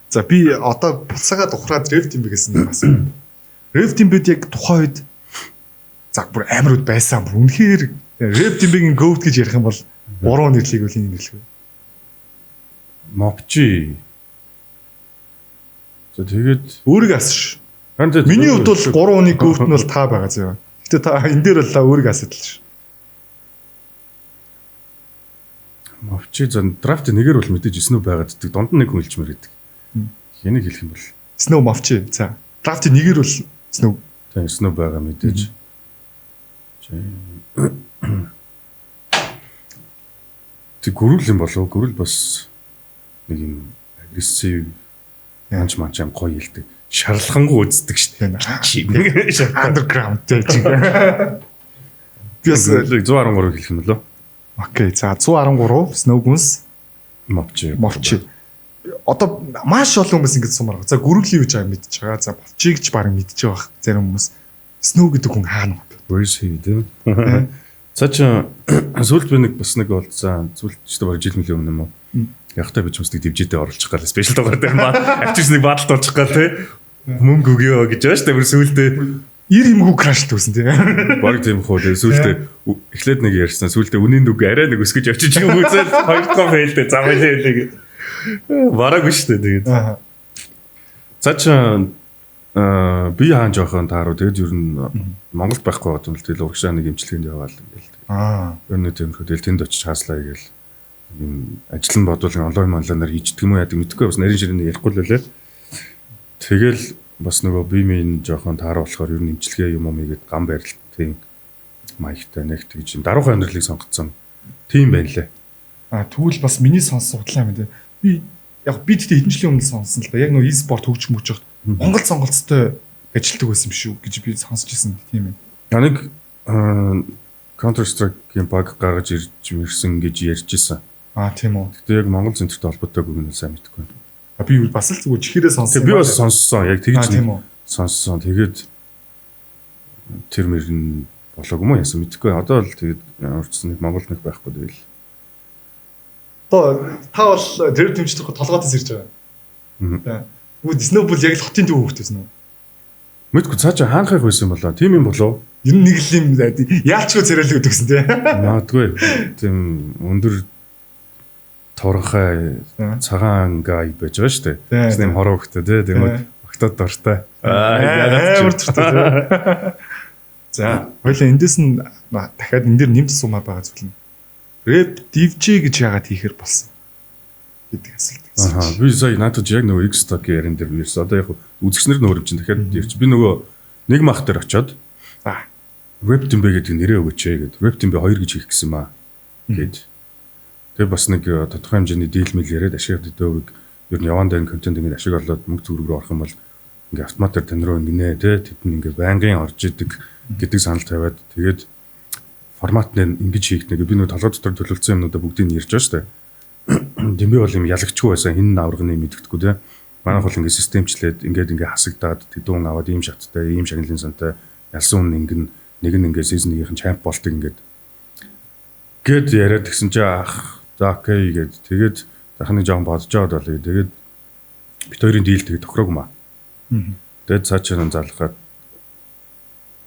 За би одоо буцаагаад ухраад Rev Team гэсэн юм бас. Rev Team-бид яг тухайн үед за бүр амарууд байсан. Бүр үнэхээр Rev Team-ийн GOAT гэж ярих юм бол 3 нэрлийг үл энэ нэрлэх. Mopchi. За тэгээд Өөрийгөө асууш. Миний Миний хувьд бол 3 оны GOAT нь бол та байгаа зөө. Гэтэ та энэ дээр бол өөрийгөө асуудалж. Mopchi зэн драфт нэгээр бол мэдээж Snow байгаад ддэг. Донд нь нэг хүн хэлчмээр гэдэг. Хэнийг хэлэх юм бол Snow Mopchi. За. Драфт нэгээр бол Snow. тийм Snow байгаа мэдээж. Тэг гөрүүл юм болов. Гөрүүл бас нэг юм агрессив янч манч юм гоё хэлдэг. Шарлахангу үздэг штеп. Underground гэж. Би бас 113 хэлэх юм болоо. окей. За 113 Snow-гүнс Mopchi. Одоо маш олон хүмүүс ингэж сумаар. За гөрүүлээ гэж мэдчихэж байгаа. За Mopchi гэж баг мэдчихэж байгаа зарим хүмүүс. Snow гэдэг хүн хаана вэ? Where's he дээ? Цаач сүлд би нэг бас нэг бол за сүлд ч баг жил мөлийн өмнө юм уу? Ягтай бич юмсдаг дивжидээ оруулах гал спешиал дугаар дээр маа. Авчирс нэг бааталт олчих гал те. Мөнгө өгөө гэж байна шүү дээ. Сүлдээ 90 эмгүү краш төсөн тий. баг тийм хөө дээ. Сүлдээ эхлээд нэг ярьсан. Сүлдээ үнийн дүг арай нэг өсгөж очиж юм үзэл хоёр дахь фейлдээ замлаа хэлээ. Бараагүй шүү дээ тэгээд. Цаач би хаан жоохон тааруу тэгээд ер нь Монголд байхгүй байгаа юм л тэгэл урагшаа нэг эмчилгээнд яваал ингээл. Ер нь тиймэрхүү тэгэл тэнд очиж хааслаа гээл юм ажил нь бодвол онлайнаар хийждэг юм уу яадаг мэдгүй бас нарийн ширээний ярихгүй л байлаа. Тэгэл бас нөгөө бимийн жоохон тааруу болохоор ер нь эмчилгээ юм уу мэгээд гам байрал тийм маягтай нэг тэгж даруухан амьдралыг сонгоцсон. Тийм байлаа. Тэгвэл бас миний сонссон судлаа юм дээ. Би яг би тэгтээ хэдэн жилийн өмнө сонссон л да. Яг нөгөө e-sport хөгжих мөчөд Монгол сонголцтой ажилтдаг байсан юм шүү гэж би сонсч ирсэн тийм юм. Нэг Counter Strike-ийн баг гаргаж ирсэн гэж ярьж ирсэн. Тийм үү. Тэгтээ яг Монгол центртэй холбоотой бүгд нь сайн мэдгүй. Би бас л зүгээр чихээрээ сонссон. Би бас сонссон. Яг тэгж тийм үү. Сонссон. Тэгээд тэр мөрн болоогүй юм яасан мэдгүй. Одоо л тэгээд урьдсан нэг Монгол нэг байхгүй тэгэл. Та бол тэр тэмцдэг толгоотос ирж байгаа. Бүгд Snow бол яг л хотын төв хөвгтэйсэн үү? Мэдгүй цаашаа хаанхайх байсан болоо. Тийм юм болов. Ер нь нэг л юм яалчгүй царайлаг өгдөгсөн тий. Магадгүй. Тийм өндөр торхой цагаан гай байж байгаа шүү дээ. Тийм хороо хөхтэй тий. Тэгмээ октод дортой. Амар дуртай. За, хоёлаа эндээс нь дахиад энэ дэр нэмт сумаа байгаа зүйл нь. Rev DivJ гэж яагаад хийхэр болсон гэдэг асуулт. Би сая надад яг нөгөө X-Stock ярин дээр ирсэн. Одоо яг үзэгчнэр нөр юм чинь дахиад ярьж. Би нөгөө нэг мах дээр очиод Rev Team гэдэг нэрээ өгөөч гэд. Rev Team 2 гэж хийх гэсэн маа гэд. Тэгээ бас нэг тодорхой хэмжээний дийл мэл яриад ашиглаад дэвэг ер нь яван дан контент ингэ ашиглаад мөнгө төгрөг рүү орох юм бол ингээ автоматар тань руу ингэнэ тэ тэд нь ингээ байнгын орж идэг гэдэг санал тавиад тэгээд формат нь ингэж хийгдэнэ. Би нэг толгой дотор төлөвлөсөн юмнуудаа бүгдийг нь ярьж байгаа шүү дээ. Дэмби бол юм ялагчгүй байсан хин аврагны мэддэггүй те. Манайх бол ингээ системчлээд ингээ хасагдаад тэдүүн аваад ийм шаттай, ийм шагналын сантай ялсан хүн нэг нь ингээ сизонийн чамп болтыг ингээд гээд яриад гисэн чи ах за окей гээд тэгээд захны жоон бодож аваад болъё. Тэгээд бит хоёрын дийл тэгээд тохирог юм аа. Тэгээд цаашаа залхаад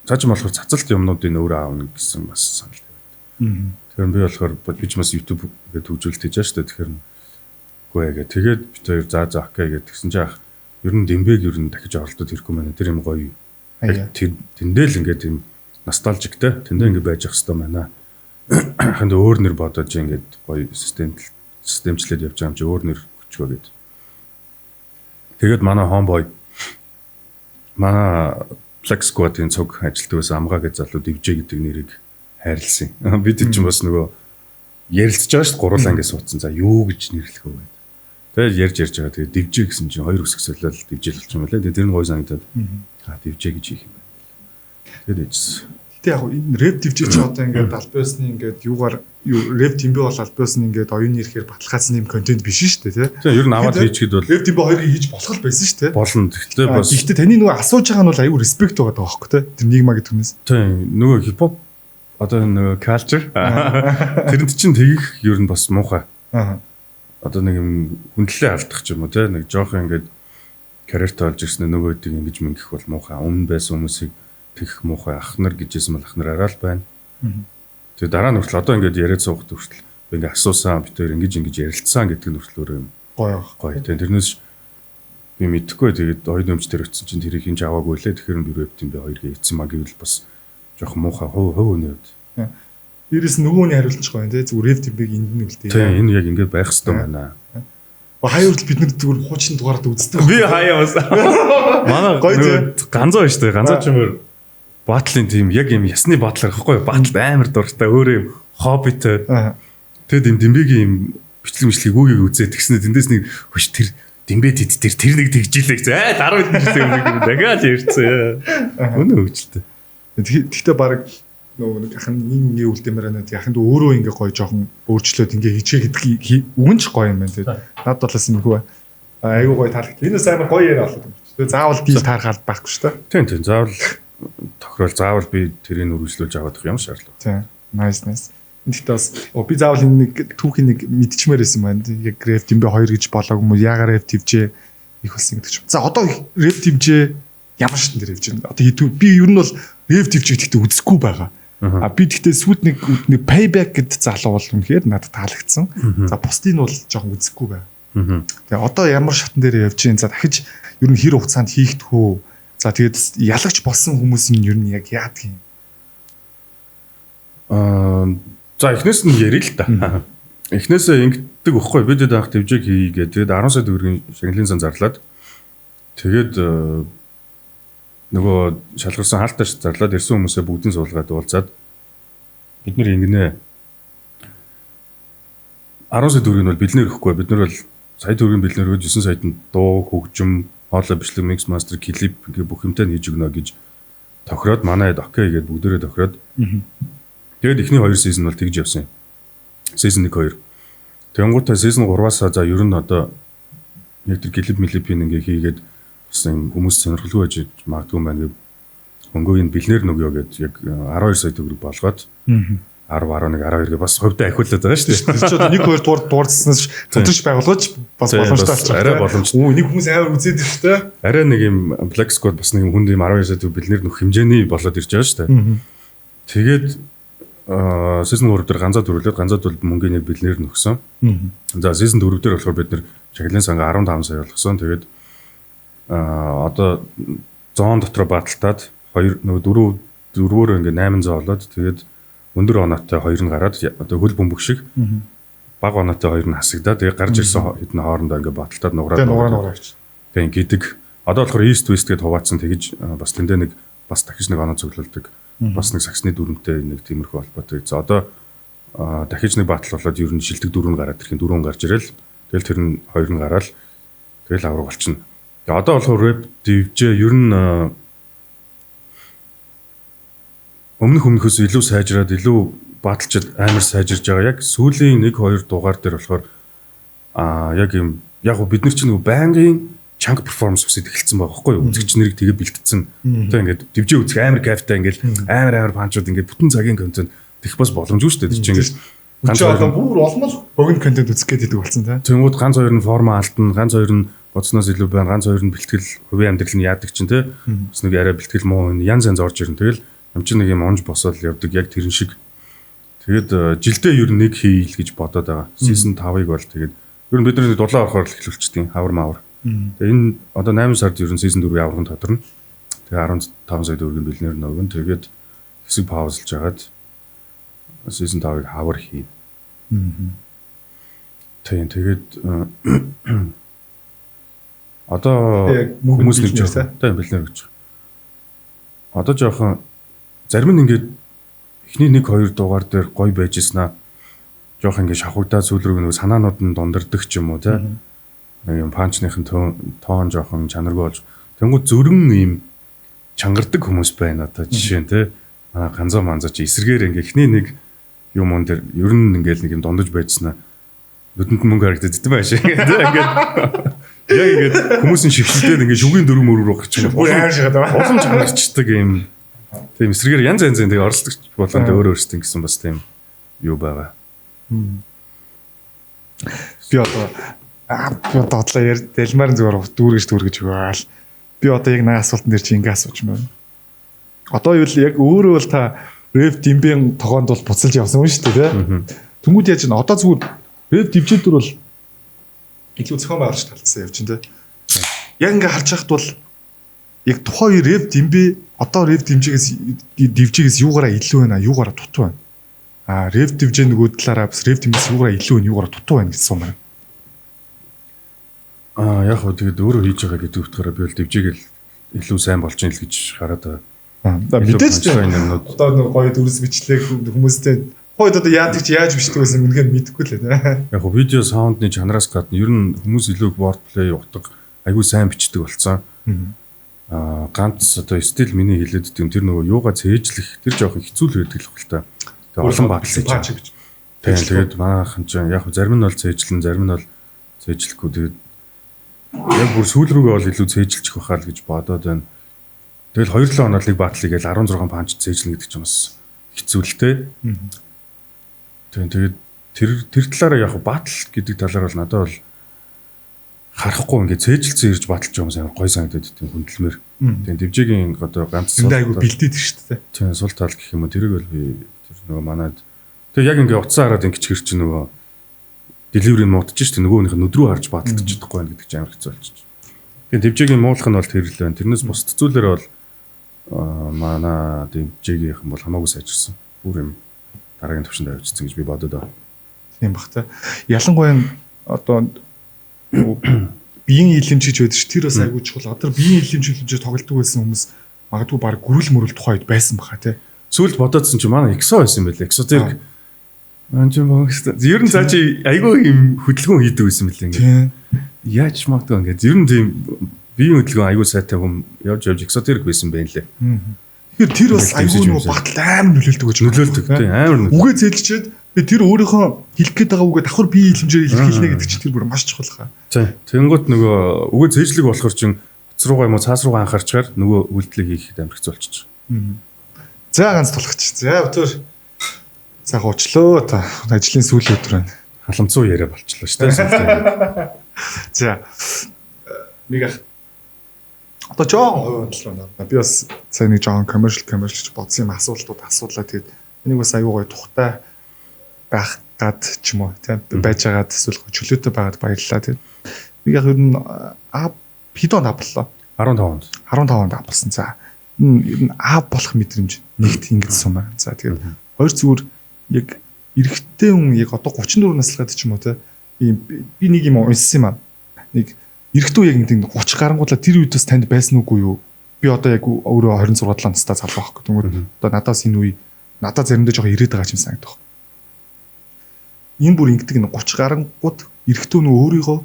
цааш болохоор цацалт юмнуудыг өөрөө аавна гэсэн бас санал тавиад. Тэгэхээр би болохоор би ч бас YouTube гэдэг хөгжүүлэлт хийж байгаа шүү дээ. Тэгэхээр үгүй яагаад тэгээд бит хоёр за окей гээд тэгсэн чи ах ер нь дэмбэг ер нь дахиж оролдоод ирэхгүй маань тэр юм гоё. Тэндэл ингээд юм носталжиктэй тэндээ ингээд байж ах хэвээр байна. Ханд өөр нэр бодож ингээд гоё системчлээд явж байгаа юм чи өөр нэр өчгөө гээд. Тэгээд манай homeboy манай Flex Squad-ийн цуг ажилтдаг байсан амгаа гэж залуу DivJ гэдэг нэрийг хайрлсан. Бид чинь бас нөгөө ярилцж байгаа шүү дээ гурлаа ингээд суудсан. За юу гэж нэрлэх вэ гэдэг. Тэгээд ярьж байгаа. Тэгээд DivJ гэсэн чинь хоёр үсгсэлэл DivJ л болчих юм байна. Тэгээд тэр нь гоё санагдаад DivJ гэж хийх юм байна. Тэгээд ээжсэн. Гэтэ яг энэ Rev DivJ ч одоо ингээд албаасны ингээд юугаар Rev Team бол албаасны ингээд оюуны ирэхээр баталгаасан юм контент биш шүү дээ тий. Тийм ер нь аваад хийчихэд бол Rev Team 2-ыг хийж болох л байсан шүү дээ. Болно. Гэхдээ бас гэхдээ таны нөгөө асууж байгаа нь бол аюу респект байгаа даа байхгүй тий. Тэр нийгмаа гэдгнээс. Тийм нөгөө хипхоп одоо нөгөө culture тэрэнд чинь тэгэх ер нь бас муухай. одоо нэг юм хүндлээ алдах ч юм уу те нэг жоохон ингээд карьертай болж ирсэн нөгөөдийг ингэж мингэх бол муухай өмнө байсан хүмүүсийг тэгэх муухай ах нар гэжсэн бол ах нар арай л байна. Тэгээ дараа нь хүртэл одоо ингээд яриад суугаад хүртэл ингээд асуусан битээр ингэж ярилцсан гэдэг нь хүртэл өөр юм гоё. Тэгээ тэрнээс би мэдэхгүй тэгээд ойд өмч тэр өчсөн чинь тэрийг хинж аваагүй лээ тэгэхээр би репт юм бэ хоёрыг эцсэн маа гэвэл бас жоохон муухай хов өнөө. Дээрээс нөгөөний хариулт ч гоё тий зүгээр реп тимбиг энд нь үлдээ. Тийм энэ яг ингээд байх хэрэгтэй байна. Хаяа үрдэл бид нар зүгээр хуучин дугаард үздэг. Би хаяа бас. Манай ганцаа байна шүү дээ. Ганцаа ч юмэр батлын тим яг юм ясны батлаар гэхгүй батл амар дуртай өөрөө юм хоббитэй. Тэгэд юм дэмбигийн юм бичлэг мишлийг үгийг үзээд тэгснэ тэндээс нэг хөш тэр дэмбэ тэр нэг тэгжилээ гэж 10 жилийн өмнө дахиад ярьсан. Үнэ хөвчлээ. Гэхдээ баг нөгөө нэг ахын нэг үлдэмээр байна. Яханд өөрөө ингээ гоё жоохон өөрчлөөд ингээ хичээ гэдэг үгэн ч гоё юм байна тий. Над талаас нь хөө айгуу гоё таарах. Энэс амар гоё яриа болоод юм. Тэгээ заавал дийл таархаад байхгүй шүү дээ. Тийм заавал тохирол заавал би тэрийг үргэлжлүүлж аваад явах юм шаардлага. Тийм. Nice. Гэхдээ бас би заавал энэ нэг түүхийн нэг мэдчмээр байсан байна. Яг реп тимбэ 2 гэж болоог юм уу? Яагаад реп тивжээ их болсон гэдэг ч. За одоо реп тивжээ ямар шатн дээр явж байна. Одоо би ер нь бол реп тивжээ гэхдээ үзэхгүй байгаа. Би тэгтээ сүйд нэг payback гэдэг залуу бол үнэхээр надад таалагдсан. За бусдыг нь бол жоохон үзэхгүй бай. Тэгээ одоо ямар шатн дээр явж гин за дахиж ер нь хэр хугацаанд хийх тхөө. За тэгээд ялагч болсон хүмүүс нь ер нь яг яадаг юм. За эхнээс нь ярил л да. Эхнээсээ ингэдэг өгөхгүй бид даах твжиг хийгээд тэгээд 10 сая төгрөгийн шагналын сан зарлаад тэгээд нөгөө шалгарсан хаалтаа зарлаад ирсэн хүмүүсээ бүгдийн суулгаад уулзаад бид нэр ингэнэ 10 сая төгрөгийг бол бэлнээр өгөхгүй бид нар бол сая төгрөгийн бэлнээр өгөөд 9 саяд нь дуу хөгжим хоолой бичлэг микс мастер клип ингээ бүх юмтай хийж өгнө гэж тохироод манайд окей гэдээ бүгдээрээ тохироод тэгээд эхний 2 сизон бол тэгж явсан юм. Сизон 1 2. Тэнгуүтээ сизон 3-аас за ер нь одоо яг тэр клип милипийн ингээ хийгээд бас юм хүмүүс сонирхолгүй байж магадгүй юм байна гэв. Мөнгөө энэ бэлнээр нөгөө гэд яг 12 сая төгрөг болгоод 10 11 12-гээ бас хувьдаа ахиулаад байгаа шүү дээ. Тэр чинь 1 2 дуурдснаас зөвдөж байгуулгаж бас боломжтой болчих. Арай боломжтой. Нэг хүмүүс амар үзээд байна шүү дээ. Арай нэг юм Black Squad бас нэг юм хүнд юм 12 сая төгрөг бэлнээр нөх хэмжээний болоод ирж байгаа шүү дээ. Тэгээд season 3 дээр ганцаа төрүүлээд ганцаа төлөлд мөнгөний бэлнээр нөхсөн. За season 4 дээр болохоор бид нэр чаглалын санга 15 сая болгосон. Тэгээд одоо зоон дотор баталтаад 4 4-өөр ингээ 800 болоод тэгээд өндөр оноотой 2 нь гараад одоо хөл бөмбөг шиг бага оноотой 2 нь хасагдаад тэгээд гарч ирсэн хэдэн хоорондоо ингээ баталтаад нугараад тэгээд гэдэг. Одоо болохоор East West гэдээ хуваацсан тэгж бас тэндээ нэг бас дахиж нэг оноо цуглуулдаг. Бас нэг саксны дүрмтэй нэг тиймэрхүү холбоотой. За одоо дахиж нэг батал болоод ер нь шилдэг 4 нь гараад ирэхин 4 нь гарч ирэл. Тэгэл тэр нь 2 нь гараад тэгэл авраг болчихно. Тэгээ одоо болохоор рэп дивжээ ер нь өмнөхөөс илүү сайжраад илүү баталчид амар сайжирж байгаа. Яг сүүлийн 1 2 дугаар дээр болохоор яг юм яг бид нар чинь нэг байнгын чанга перформанс үсэд эхэлсэн байгаа байхгүй юу? Үзэгч нарыг тэгээ бэлтгэсэн. Тэ ингээд дивжээ үзэх амар кайфтай ингээд амар панчууд ингээд бүтэн цагийн контент тэгэх бас боломжгүй шүү дээ. Чи ингээд ганц хоёр бүр олон богино контент үзэх гэдэг болсон тэ. Тэнгууд ганц хоёр нь форма алдна, ганц хоёр нь бодсноос илүү байна, ганц хоёр нь бэлтгэл хувийн амьдрал нь яадаг чинь тэ. Бас нэг арай бэлтгэл муу янз янз орж ирнэ. Тэгэл юм чи нэг юм онж босоод явдаг яг тэрэн шиг. Тэгээд жилдээ ер нь нэг хийл гэж бодоод байгаа. Season 5-ыг бол тэгээд ер нь бид нар дулаан орохоор эхлүүлчихтiin хавар маавар. Тэгээ энэ одоо 8 сард ер нь season 4-ийн аврагын тодорно. Тэгээ 15 сая төгрөгийн бэлнээр нөгөн. Тэгээд хэсэг паузлж хагаад season 5-ыг хавар хийн. Тэгээд одоо хүмүүс нэг жоохон тийм бэлнээр гэж. Одоо жоохон зарим нь ингээд эхний 1 2 дугаар дээр гой байж ийснаа жоохон ингээд шавхагдаад сүүл рүү нэг санаанууд нь дундарддаг ч юм уу тийм нэг юм панчныхын тоон жоохон чанаргүй болж тэнгууд зөрөн ийм чангардаг хүмүүс байна одоо жишээ нь те ганзаа манзаа чи эсрэгээр ингээ ихний нэг юм он дээр ер нь ингээл нэг юм дундаж байжснаа нүдэнд мөнгө харагддаг байшаа ингээд яг ингээд хүмүүсийн шигшэлдээд ингээ шүгийн дөрөв мөрөөр гарч байгаа бүр амар шигаад байгаа олон чангарчдаг юм тийм эсрэгээр янз янзын тэгээ оролцдог болгонд өөр өөрсдөө гэсэн бас тийм юу байгаа. Би одоо дэлмарын зүгээр дүүргэж өгөөл. Би одоо яг наа асуултан дээр чи ингэ асууж байна. Одоо юу л яг өөрөө бол та Rev Dimby-ийн тогоонд бол буцалж явсан юм шүү дээ, тийм. Тэнгүүд яаж н одоо зүгээр Rev Dimby-дөр бол илүү зохион байгуулж талцсан явж байна, тийм. Яг ингэ харж байхад бол яг тухайн Rev Dimby одоо Rev Dimby-гээс юугаараа илүү байна, юугаараа дутуу байна. Rev Dimby нөгөө талаараа бас Rev Dimby-с юугаараа илүү байна, юугаараа дутуу байна гэсэн юм байна. Яг хөө тэгээд өөрөө хийж байгаа гэдэг утгаараа би бол Dimby-г илүү сайн болж ийн л гэж хараад байгаа. Мэдээж одоо нэг гоё дүрс бичлэг хүмүүстэй хойд одоо яадаг чи яаж бичдэг байсан үнэхээр мэдэхгүй л байна. Яг хөө видео саундны чанараас гадна ер нь хүмүүс илүү wordplay утга айгүй сайн бичдэг болсон. Ганц одоо стил миний хэлээд дим тэр нөгөө юугаа цээжлэх тэр жоохон хэцүү л байдаг л хэл та. Тэгээ олон батал хийж. Тэгээд манайхан ч яг зарим нь бол цээжлэн зарим нь бол цээжлэхгүй тэгээд яг бүр сүүл рүүгээ бол илүү цээжилчих байхаа л гэж бодоод байна. Тэгэл 2-7 хоног лиг батлыг гээл 16 панч цээжлэн гэдэг ч юм бас хэцүү л те. Тэгээд тэр талаараа яг батл гэдэг талаар бол надад бол харахгүй ингээд цээжилсэн ирж баталж байгаа юм сайн гой санагдаад тийм хүндлэмэр. Тэгээд Dimby-гийн одоо ганц сул айгу бэлдээд шүү дээ. Тийм сул тал гэх юм уу тэрийг бол би тэр нөгөө манад тэг яг ингээд утсаа хараад ингээд чигэр чи нөгөө delivery нь муудаж шүү дээ. Нөгөөнийх нь өдрөө харж баталдаж чадахгүй байх гэдэг чинь амар хэцүү болчих. Тэгээд Dimby-гийн муулах нь бол тэр л байна. Тэрнээс бус зүйлээр бол манай Dimby-гийнхэн бол хамаагүй сайжирсан. Бүр юм дараагийн төвшөнд авчихсан гэж би бодод байна. Тийм бах та. Ялангуяа одоо биеийн илэмжиж байдаг ш. Тэр бас айгүй чухал. Одоо биеийн илэмжиж тоглодог байсан хүмүүс магадгүй баг гүрэл мөрөл тухайд байсан баха тий. Сүүлд бодоодсэн чи манай EXO байсан байлээ. EXO зэрэг ер нь цаа чи айгүй юм хөдөлгөөн хийдэг байсан мөлий ингээд. Яаж магадгүй ингээд ер нь тийм биеийн хөдөлгөөн айгүй сайтай хүм явж EXO зэрэг байсан байх лээ. Тэгэхээр тэр бас айгүй нөгөө батал амар нөлөөлдөг гэж нөлөөлдөг тийм амар нөлөөлдөг. Үгээ зээлчихэд тэр өөрийнхөө хэлэх гээд байгаа үгээ давхар бие илэмжээр илэрхийлнэ гэдэг чинь тэр бүр маш чухал хаа. Тийм. Тэнгууд нөгөө үгээ зээжлэг болохоор чинь утас руугаа юм уу цаас руугаа анхаарчаар нөгөө үйлдэлийг хийхэд амар хэцүү болчих. За ганц тулгач. За өтөр за хуучлаа та ажлын сүүлийн өдөр байна. Халамцуу яриа болчихлоо шүү дээ. За нэг одоо жоохон хувь онцлог. Би бас сайн нэг жоохон commercial ч бодсон юм асуулаа тэгээд энийг бас аюу гой тухтай байх гад ч юм уу тийм байж байгаад эсвэл чөлөөтэй байгаад баярлалаа тийм. Би яг ер нь хэд онд авлаа? 15 онд авсан. За ер нь болох мэдрэмж нэгт ингэсэн юм байна. За тэгээд хоёр зүгээр яг эрэгтэй хүн яг одоо 34 наслахад ч юм уу тийм би нэг юм унссан юм аа. Нэг эрэгтэй яг ингэ 30 гарангуудлаа тэр үед бас танд байсан үгүй юу? Би одоо яг өөрөө 26 настай залуу байхгүй. Тэгмээ одоо надаас энэ үе надад заримдаа жоохон ирээд байгаа юм санагдах. Энэ бүр ингэдэг 30 гарангууд эрэгтэй нөө өөрийгөө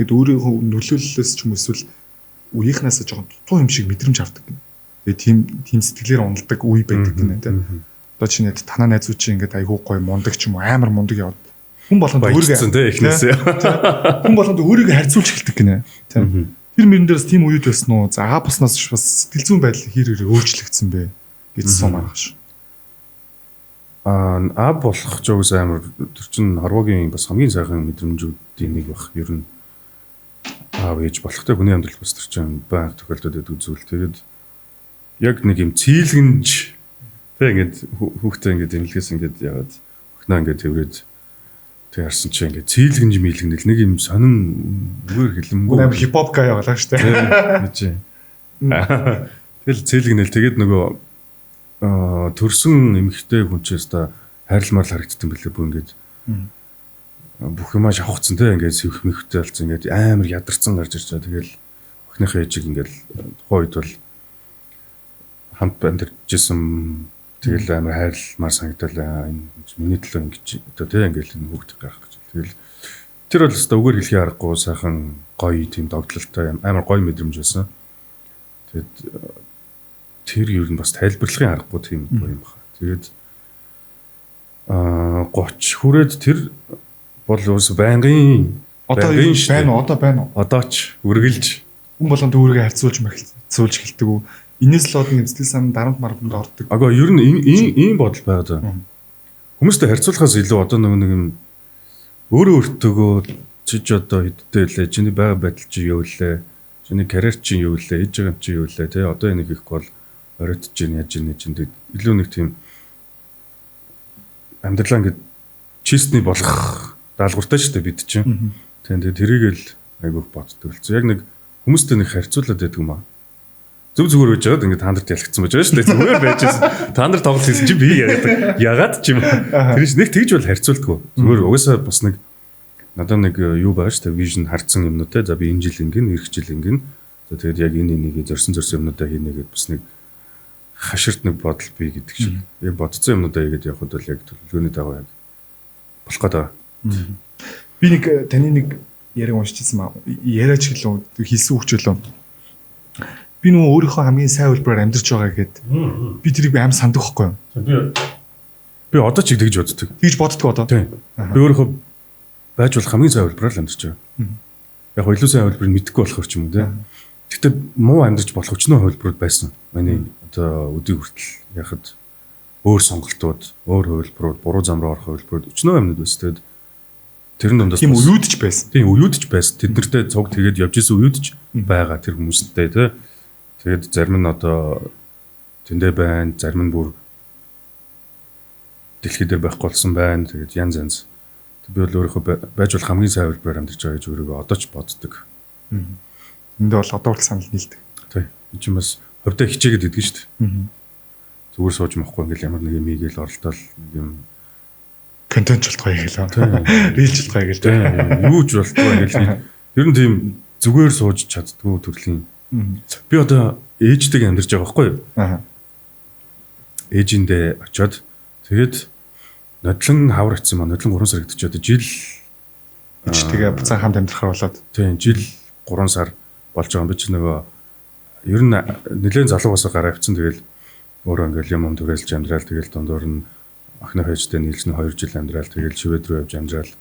нөлөөллөөс ч юм эсвэл үеийнхнээс жоохон дутуу юм шиг мэдрэмж авдаг. Тэгээ тийм сэтгэлээр уналдаг үе байдаг гинэ тийм. Одоо чи нэт танаа найзууд чи ингээд айгүй гоё мундаг ч юм уу амар мундаг яваад хүн болгонд өөрийгөө тийм эхнээсээ хүн болгонд өөрийгөө харьцуулж эхэлдэг гинэ тийм. Тэр мөрөн дээрс тийм үед байсан уу? За боснаас бас сэтгэл зүйн байдал хэр өөрчлөгдсөн бэ гэж сумаар ш. Болох ч үгүй амар тэр чин хорвогийн бас хамгийн сайхан мэдрэмжүүдийн нэг баг ер нь ээж болохтой хүний амьдрал бас тэр чин байнга тохиолдод байдаг зүйл. Тэгээд яг нэг юм цийлгэнж тэг ингээд хүүхдээ ингээд эмнэлгээс ингээд яваад өхнөө ингээд тэрвэрэд тэг харсан чи ингээд цийлгэнж мийлгэнэл нэг юм сонин үгээр хэлэмгүй амар хипхоп гай яваалаа штэ. Тэгэл цийлгэнэл тэгээд нөгөө төрсөн эмэгтэй хүнчээс та хайрламар л харагдсан бэлээ бүр ингээд бүх юмаа шавхацсан те ингээд сэвх мэхтэй болсон ингээд амар ядарсан гарч ирж байгаа. Тэгэл охиныхоо ээжийг ингээд тухайн үед бол хамт амьдарчсэн тэгэл амар хайрламар санагдал энэ миний төлөө ингэж одоо те ингээд энэ хүүхдээ гарах гэж. Тэгэл тэр бол өстой үгээр хэлхий аргагүй сайхан гоё тийм догтлолтой амар гоё мэдрэмж байсан. Тэгэд тэр юу нь бас тайлбарлахын аргагүй тийм юм байна. Тэгээд 30 хүрээд тэр бол ус байнгын одоо байна уу? Одоо байна уу? Одоо ч үргэлж хүн болгонд өөрийгөө харьцуулж эхэлдэг үү? Инээс л одон эзэтгэл сан дарамт марганд ордог. Агаа ер нь ийм бодол байгаа даа. Хүмүүстэй харьцуулахаас илүү одоо нэг юм өөрөө өөртөөгөө чи одоо хэдтэй лээ, чиний байга байдал чи юу лээ, чиний карьер чи юу лээ, хийж байгаа юм чи юу лээ, тий одоо энийг хийхгүй бол оройтж чинь яаж ийнэ чинь илүү нэг тийм амьдралаа ингээд чистний болох даалгавартай шүү дээ бид чинь. Тэгээд тэрийг л айгүйх боддог болсон. Яг нэг хүмүүстэй нэг харьцуулаад байдаг юм аа. Зүг зүгээр байж байгаад ингээд та нарт ялгцсан байж байгаа шүү дээ. Зүгээр байжсэн. Та нар тоглолт хийсэн чи би ягаад ч юм. Тэр чинь нэг тэгж бол харьцуулдаггүй. Зүгээр угаасаа бас нэг надад нэг юу байгаа шүү дээ. Vision харцсан юмнуудтай. За би энэ жил ингэн, эх жил ингэн. За тэгээд яг энэ энийг зорсон юмнуудаа хийнэ гэдээ бас нэг хаширт нэг бодол бий гэдэг шиг. Яг бодцсон юмнуудаа хийгээд явхад бол яг төлөвлөгөөний дагуу яг болох гэдэг. Би нэг таны нэг яриаг уншижсэн маа. Яриач гэлөө хийсэн хөвчлөө. Би нөө өөрийнхөө хамгийн сайн хэлбэрээр амьдарч байгаа гэхэд би тэрийг аим санддаг байхгүй юу? Би одоо ч тэгж боддог. Тэгж боддог одоо. Тийм. Би өөрийнхөө байж болох хамгийн сайн хэлбэрээр л амьдарч байгаа. Яг илүү сайн хэлбэрийг мэдэхгүй болохоор ч юм уу те. Гэхдээ муу амьдарч болох өчнөө хэлбэрүүд байсан. Миний одоо өдий хүртэл яхад өөр сонголтууд, өөр хэлбэрүүд, буруу зам руу орох хэлбэрүүд өчнөө амьд байсан. Тэр нь дундаас тийм уюудж байсан. Тийм уюудж байсан. Тэднэртэй цуг тэгээд явж исэн уюудж байгаа тэр хүмүүстэй те. Тэгээд зарим нь одоо тэндээ байна, зарим нь бүр дэлхий дээр байхгүй болсон байна. Тэгээд янз янз. Би бол өөрийнхөө байж болох хамгийн сайн хэлбэрээр амьдарч байгаа гэж өөрийгөө одоо ч боддог. Энд бол одоо л санал нийлдэг. Тийм. Энэ ч бас хувьдаа хичээгээд идэх шүү дээ. Зүгээр сууж махгүй ингээл ямар нэг юм хийгээл оролдоод нэг юм контент болтгоо хийгээл. Рилж болтгоо хийгээл. Юу ч болтгоо ингээл. Ер нь тийм зүгээр сууж чаддгүй төрлийн. Би одоо ээжтэйг амьдарч байгаа байхгүй юу? Ээжиндээ очиод тэгээд нодлон хавар очсон маа нодлон 3 сар гэдэг чи одоо жил ээжтэйгээ буцаан хамт амьдрахаар болоод. Тийм жил 3 сар болж байгаа юм би ч нөгөө ер нь нэлээд залуугаас гараа авцсан тэгэл өөрөө ингээл юм төрөлж амьдрал тэгэл дундуур нь охины хойжтой нийлсэн 2 жил амьдрал тэгэл шивэд рүү явж амьдрал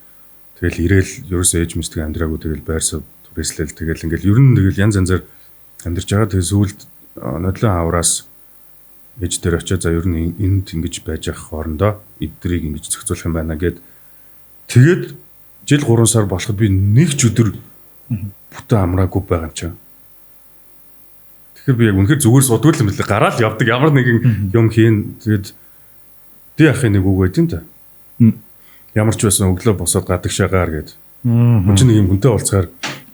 тэгэл ирээл ерөөсөө ээж мэстэг амьдраагүй тэгэл байрсаа түрээслэл тэгэл ингээл ер нь тэгэл янз янзаар амьдарч байгаа тэгээ сүүлд нодлон хавраас ээж дээр очиод за ер нь энд ингэж байж явах хоорондоо эддрийг ингэж зохицуулах юм байна гэд тэгээд жил 3 сар болоход би нэг ч өдөр бүтэн амраагүй байгаа юм чинь. Тэгэхээр би яг үнэхээр зүгээр суудгүй юм билээ. Гараал явдаг ямар нэгэн юм хийн. Тэгээд би яхах нэг үг байт юм та. Ямар ч байсан өглөө босоод гадаг шагаар гээд. Хүн чинь нэг юм хүнтэй уулзахаар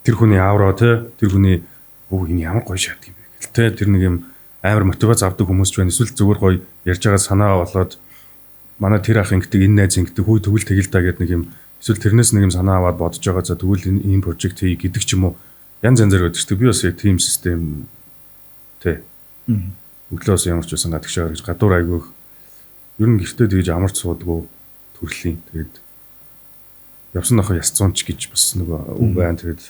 тэр хүний аавраа те тэр хүний энэ ямар гоё шат юм бэ гэл те тэр нэг юм амар мотивац авдаг хүмүүс ч байна. Эсвэл зүгээр гоё ярьж байгаа санаа болоод манай тэр ах ингэдэг энэ найз ингэдэг хүй тэгвэл тэгэл та гэдэг нэг юм эсвэл тэрнээс нэг юм санаа аваад бодож байгаа за тэгвэл энэ ийм прожект хий гэдэг ч юм уу янз янзаар байдаг шүү дээ. Би бас яг team system тэ. Өглөөс ямар ч байсан гадаг шагаар гэж гадуур айгүйх ер нь гэртээ тэгж амарч суудгүй төрлийн тэгээд явсан нөхө ясцуунч гэж бас нөгөө үг байна. Тэгээд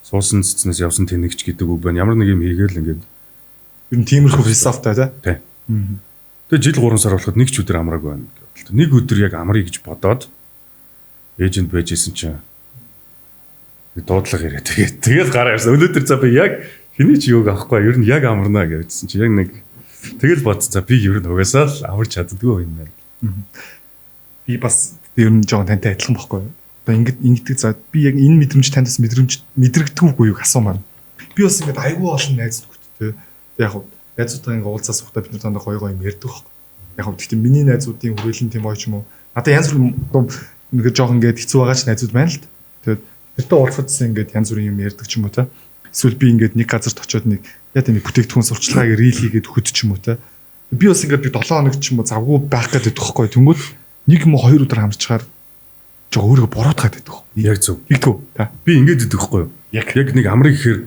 суусан цэцнээс явсан тэнэгч гэдэг үг байна. Ямар нэг юм хийгээл ингээд ер нь тиймэрхүү философитой тий. Тэгээд жил 3 сар болоход нэг ч өдөр амраг байна гэвэл нэг өдөр яг амрыг гэж бодоод эйжент байж исэн чинь дуудлага ирээ. Тэгээд гараа явсан. Өнөөдөр за би яг хэний ч юуг авахгүй ер нь яг амарна гэвчихсэн чи яг нэг тэгэл бодсон. За би ер нь угаасаа л амарч чаддгүй юм байна. Би бас ер нь жоон тантай адилхан байхгүй юу? Одоо ингэдэг за би яг энэ мэдрэмж таньдас мэдрэгдэггүй юу асуумаар. Би бас ингэ айгүй олон найз нөхдөдтэй. Яг найзуудтай ингэ уулзаа суухтаа бид нар танд гоё юм ярьдаг байхгүй. Яг гэхдээ миний найзуудын хүрээлэн тийм ой ч юм уу. Надаа янз бүр нэг жоох ингэ хэцүү байгаа ч найзууд байна л д. Тэгээд тэртээ уулзахадсан ингэ янз бүрийн юм ярьдаг ч юм уу та. Эсвэл би ингэ нэг газарт очиод нэг яа тийм бүтээгдэхүүн сурчлагыг рил хийгээд өгөхөд ч юм уу та. Би бас ингэ 7 хоног ч юм уу завгүй байх гэдэг байхгүй. Тэнгүүд нэг юм 2 өдөр хамсчаар жоо өөрийгөө буруудгаад байдаг. Яг зөв. Игдүү та. Би ингэж идэх байхгүй юу? Яг нэг амрыг гэхээр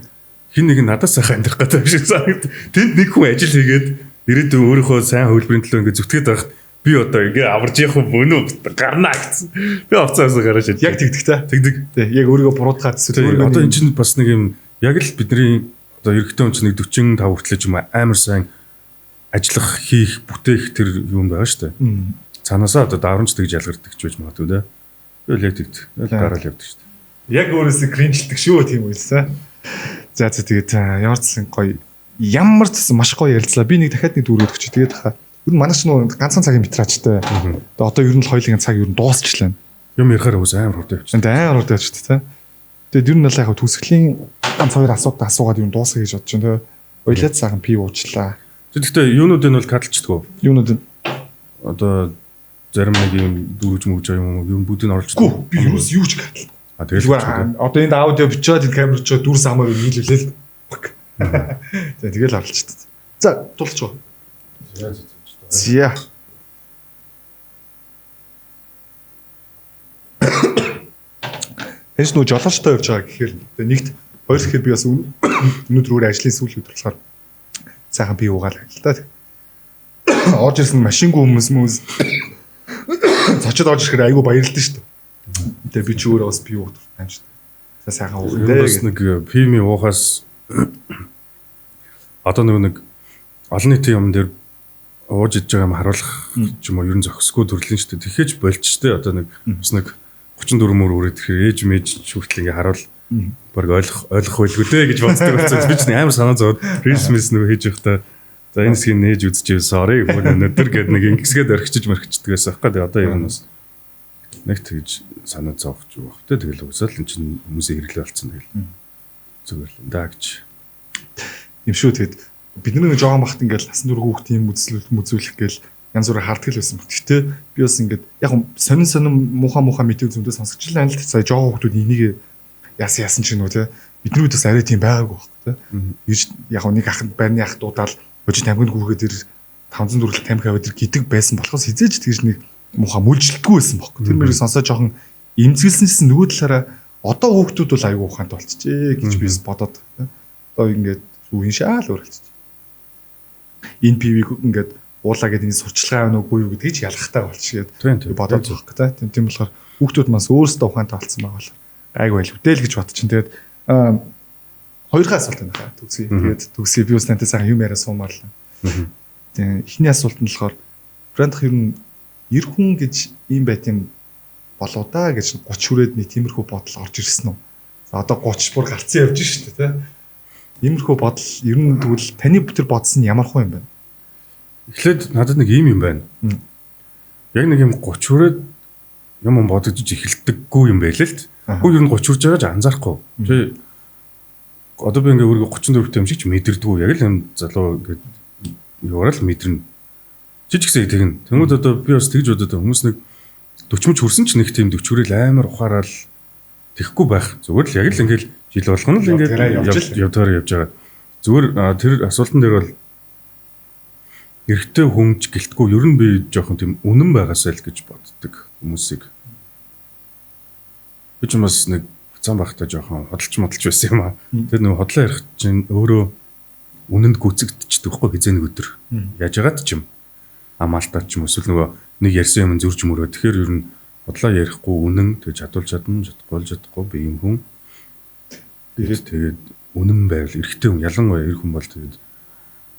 хин нэг надаас сайхан амьдрах гэдэг юм шиг санагд. Тэнд нэг хүн ажил хийгээд ирээдүйн өөрийнхөө сайн хөлбөрийн төлөө ингэ зүтгээд байх. Би одоо ингэ аварж явах юм бөнөө гарнаа гэсэн. Би авцаас гараад шид. Яг тэгдэг та. Тэгдэг. Тий, яг өөрийгөө буруудгаад эсвэл одоо эн чинь бас нэг юм яг л бидний одоо эрэгтэй хүн чинь 45 хүртэл ч юм амар сайн ажиллах, хийх, бүтээх тэр юм байгаа шүү дээ. Цаанаасаа одоо даврамж тэгж ялгардаг ч байж магадгүй дээ. Тэгэл яг тэгдэг. Гараал явдаг шүү дээ. Яг өөрөөсөө кринжлдэг шүү тийм үйлсэ. За тэгээд ямар ч гоё ямар ч маш гоё ярилцлаа. Би нэг дахиад нэг дүүрээд өгч. Тэгээд ер нь манай ч нөө ганцхан цагийн метражтай. Одоо ер нь л хоёулын цаг ер нь дуусчлаа. Юм ярихаар үс амар хурд явчих. Энд амар хурд явчих тий. Тэгээд ер нь л яг төсгөлийн ганц хоёр асуудал асуугаад юм дуусгая гэж бодож байна тий. Ойлаад сахан пи уучлаа. Тэгэхдээ юунууд нь бол кадлчдаг. Юунууд нь одоо зарим нэг юм дүүж мөвж юм бүгдийг нь оруулж байгаа. Би юус юу ч кадл. тэгэл одоо энд аудио бичээд энэ камер очоод дүрс хамаар нийлүүлээ л. За тэгэл оруулчихсан. За тулч уу. За. Энд нөө жолоочтой явж байгаа гэхээр нэгт хоёр гэхээр би бас өнөөдөр өөр ажлын сүүл өдөр болохоор сайхан би уугаал л та. Орж ирсэн машингүй хүмүүс цочод орж ирэхээр айгүй баярлалаа шүү дээ. Тэгээ би ч өөрөө бас би уух дуртай юм шүү дээ. За сайхан уух дээ. Нэг пими уухаас одоо нэг олон нийтийн юм дээр ууж иж байгаа юм харуулах ч юм уу ер нь зохисгүй төрлийн шүү дээ. Тэхэж болж шүү дээ. Одоо нэг бас нэг 34 мөр үрээд ирэхээр ээж мэж хүртэл ингээ харуул баг ойлгох байлгүй дээ гэж боддог болсон. Би ч амар санаа зовоод рисмис нэг хийж явахдаа за энэ хэсгийг нээж үзчихээ sorry өнөдөр гээд нэг ингэсгээд орхичиж мөрхичдгээс аахгүй. Тэгээ одоо ер нь бас нэг тэгж санаа зовж байгаа хөтэй. Тэгэл уусаал эн чинь хүмүүсийн хэрэглээ болцсон тэгэл зүгээр л даа гэж юм шүү. Тэгэд бид нэг жоохон бахт ингээл насан турш хүүхдийн мүзүүлэх гээл янз бүрээр хардгал байсан баг. Гэтэ би бас ингээд яг сонин муухай мэдээ зөндөө сонсогч л байна л. Сая жоохон хүүхдүүд энийг яасан ч юм уу те. Биднүүд бас арай тийм байгаагүй баг те. Яг нэг ах байрны ах дуудаал хожид тамхины хүүхэд дэр 500 төгрөг тамхи аваад дэр гидэг байсан болохоос хизээж тэгж нэг муухай мүлжилтгүй байсан баг. Тэр мөрийг сонсоо жоохон имзгэлсэн чинь нөгөө талаараа одоо хүүхдүүд бол аягүй ухаантай болчихжээ гэж би бодоод те. Одоо ингээд үеийн шаал өөрчлөж. Энэ пивиг ингээд уулаа гэдэг энэ сурчлагаа авах уу гэдгийг ч ялахтай болчихгээд бодоод байгаа те. Тийм болохоор хүүхдүүд бас өөрсдөө ухаантай болсон байгаа бол айгүй байл үтэл гэж бодчихин. Тэгээд хоёр хаа асуулт байна хаа төгсгий. Тэгээд төгсгий би бас тантай сайхан юм яриа суумаар л. Тэгээд эхний асуулт нь болохоор брандх ер нь эр хүн гэж юм байт юм болоо да гэж 30 хүрээд нэг тиймэрхүү бодол орж ирсэн үү? За одоо 30 бүр гарцсан явж шүү дээ те. Иймэрхүү бодол ер нь тэгвэл таны бүтэр бодсон нь ямар хөө юм бэ? Эхлээд надад нэг юм байна. Яг нэг юм 30 хүрээд юм бодож эхэлдэггүй юм байлээ л. Хөө ер нь 30 хүрж байгаа ч анзаарахгүй. Тэ одоо би ингээ өөрийгөө 34 юм шиг ч мэдэрдэггүй. Яг л юм залуу ингээд яваарал мэдэрнэ. Жижигсээ тэгнэ. Тэнгүүд одоо би бас тэгж бодоод хүмүүс нэг 40 мөч хүрсэн ч нэг тийм 40 хүрэл амар ухаарал тэхгүй байх. Зүгээр л яг л ингээл жил болгоно л ингээд явдгаар явж байгаа. Зүгээр тэр асуултан дээр бол эрэгтэй хүмж гэлтгүй ер нь би жоохон тийм үнэн байгаасаа л гэж боддог хүмүүсийг. Би ч бас нэг цаан байхдаа жоохон хөдөлж модалж байсан юм аа. Тэр нэг хотлоо ярих чинь өөрөө үнэнд гүцэгдчихдэг байхгүй хизээ нэг өдөр. Яаж яагаад ч юм амаалтаа ч юм эсвэл нөгөө нэг ярьсан юм зөрж мөрөө. Тэгэхээр ер нь хотлоо ярихгүй үнэн тэг чадвал чадна чадахгүй би юм хүн. Тэгээд үнэн байвал эрэгтэй хүн ялангуяа эр хүн бол тэгээд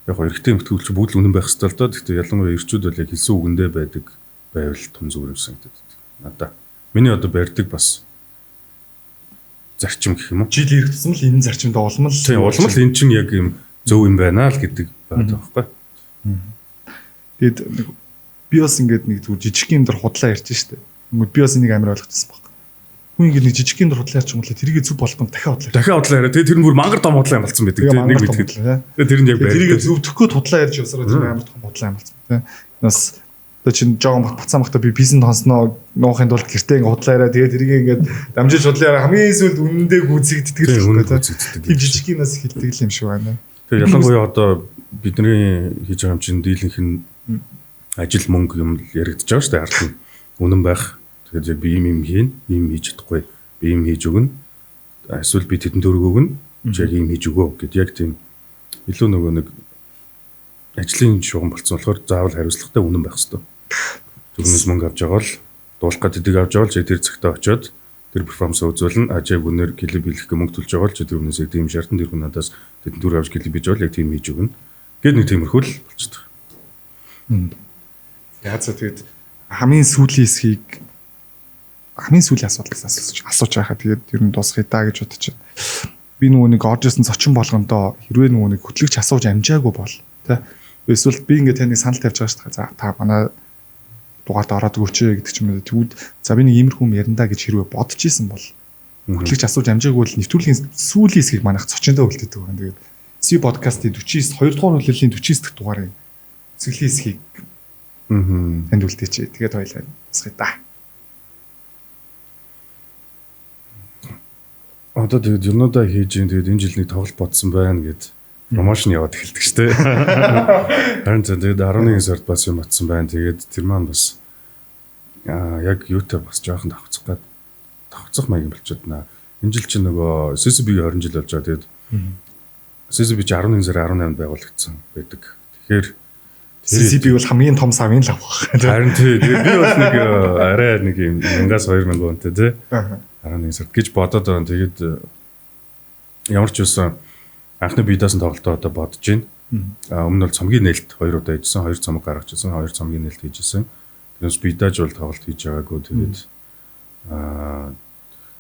яг эрэгтэй эмэгтэйгч бүгд л үнэн байх хэрэгтэй л доо. Гэхдээ ялангуяа эрчүүд бол яг хэлсэн үгэндээ байдаг байвал том зүгээр юм санагдаад. Надаа миний одоо барьдаг бас зарчим гэх юм уу? Жил иргэдсэн л энэ зарчимд улам л тийм улам л эн чинь яг юм зөв юм байна л гэдэг байна байхгүй. Тэгэд би бас ингээд нэг зүгээр жижиг юм дэр худлаа ярьж штэ. Би бас энийг амар ойлгочихсон баг. Хүн ингээд нэг жижиг юм дэр худлаа ярьж байгаа юм л тэрийг зүг болгоно дахиад худлаа. Дахиад худлаа яриа. Тэгээ тэр нь бүр мангар том худлаа юм болсон байдаг. Тэгээ нэг мэдгээд. Тэгээ тэр нь яг байна. Тэрийг зөвдөхгүй худлаа ярьж явсараа тэр амар том худлаа юм болсон. Тэ. Нас одоо чинь жоохон бацаан бахта би пизэн тонсноо нуухын тулд гэртээ ингээд худлаа яриа. Тэгээ тэрийг ингээд дамжиж худлаа яриа хамгийн эсвэл үнэндээ гүцэгддэг л байна. Тийм жижиг юмас хэлдэг юм шиг байна. Тэгээ ялангуяа одоо бидний хийж байгаа юм чинь дийлэнх нь ажил мөнгө юм яригдж байгаа шүү дээ ард нь үнэн байх. Тэгэхээр яг би юм хийн, юм хийж чадахгүй, би юм хийж өгнө. Эсвэл би тэдэн төгрөг өгнө, чи яг юм хийж өгөө гэд яг тийм илүү нөгөө нэг ажлын шугам болцсон болохоор заавал хариуцлагатай үнэн байх хэрэгтэй. Түрнээс мөнгө авч байгаа бол дуулах гэдэг эдийг авч байгаа л чи тэр цагтаа очиод тэр перформансаа үзүүлнэ. Ажиг үнээр клип хийх гэмөнгө төлж байгаа л чи тэр үнээс яг тийм шаардсан тэр хүн надаас тэдэн төгрөг авч клип хийж байгаа л яг тийм хийж өгнө. Гэт нэг тиймэрхүү л болчихдог. Яа за тэгээд хамгийн сүүлийн хэсгийг хамгийн сүүлийн асуудлаас асууж байхад тэгээд ер нь дуусгая даа гэж бодож байна. Би нөгөө нэг орж ирсэн зочин болгондоо хэрвээ нөгөө нэг хөтлөгч асууж амжаагүй бол тий эсвэл би ингээд таныг санал тавьж байгаа шүү дээ. За та манай дугаард ороод өгчөө гэдэг ч юм уу. Тэгвэл за би нэг иймэрхүү юм ярина гэж хэрвээ бодож исэн бол хөтлөгч асууж амжаагүй бол нэвтрүүлгийн сүүлийн хэсгийг манайх цочондоо үлдээдэг байна. Тэгээд SV podcast-ийн 49 2 дугаар хүлээлийн 49 дахь дугаарын сүүлийн хэсгийг танд үлдээч. Тэгээд хоёлаа басгая да. Одоо тэгээд юмнуудаа хийж ин тэгээд энэ жил нэг тоглолт бодсон байна гэд промошн яваад эхэлдэг шүү дээ. Харин тэгээд 11 сард бас юм батсан байна. Тэгээд тэр маань бас яг юутай бас жоохон давхцах маяг болчиход байна. Энэ жил чинь нөгөө CCB-ийн 20 жил болж байгаа. Тэгээд CCB чи 11 сарын 18-нд байгуулагдсан байдаг. Тэгэхээр CCB бол хамгийн том савын лав баг. Харин тэгээд би бас нэг арай нэг юм 1000-2000 үнэтэй тий. 11 сард гэж бодоод байна. Тэгээд ямар ч байсан анхны биедээс нь тоглолтоо одоо бодож байна. Өмнө нь бол цомгийн нээлт 2 удаа хийжсэн, 2 цомог гаргаж ирсэн, 2 цомгийн нээлт хийжсэн. Тэрнээс биедэж бол тоглолт хийж байгаагүй. Тэгээд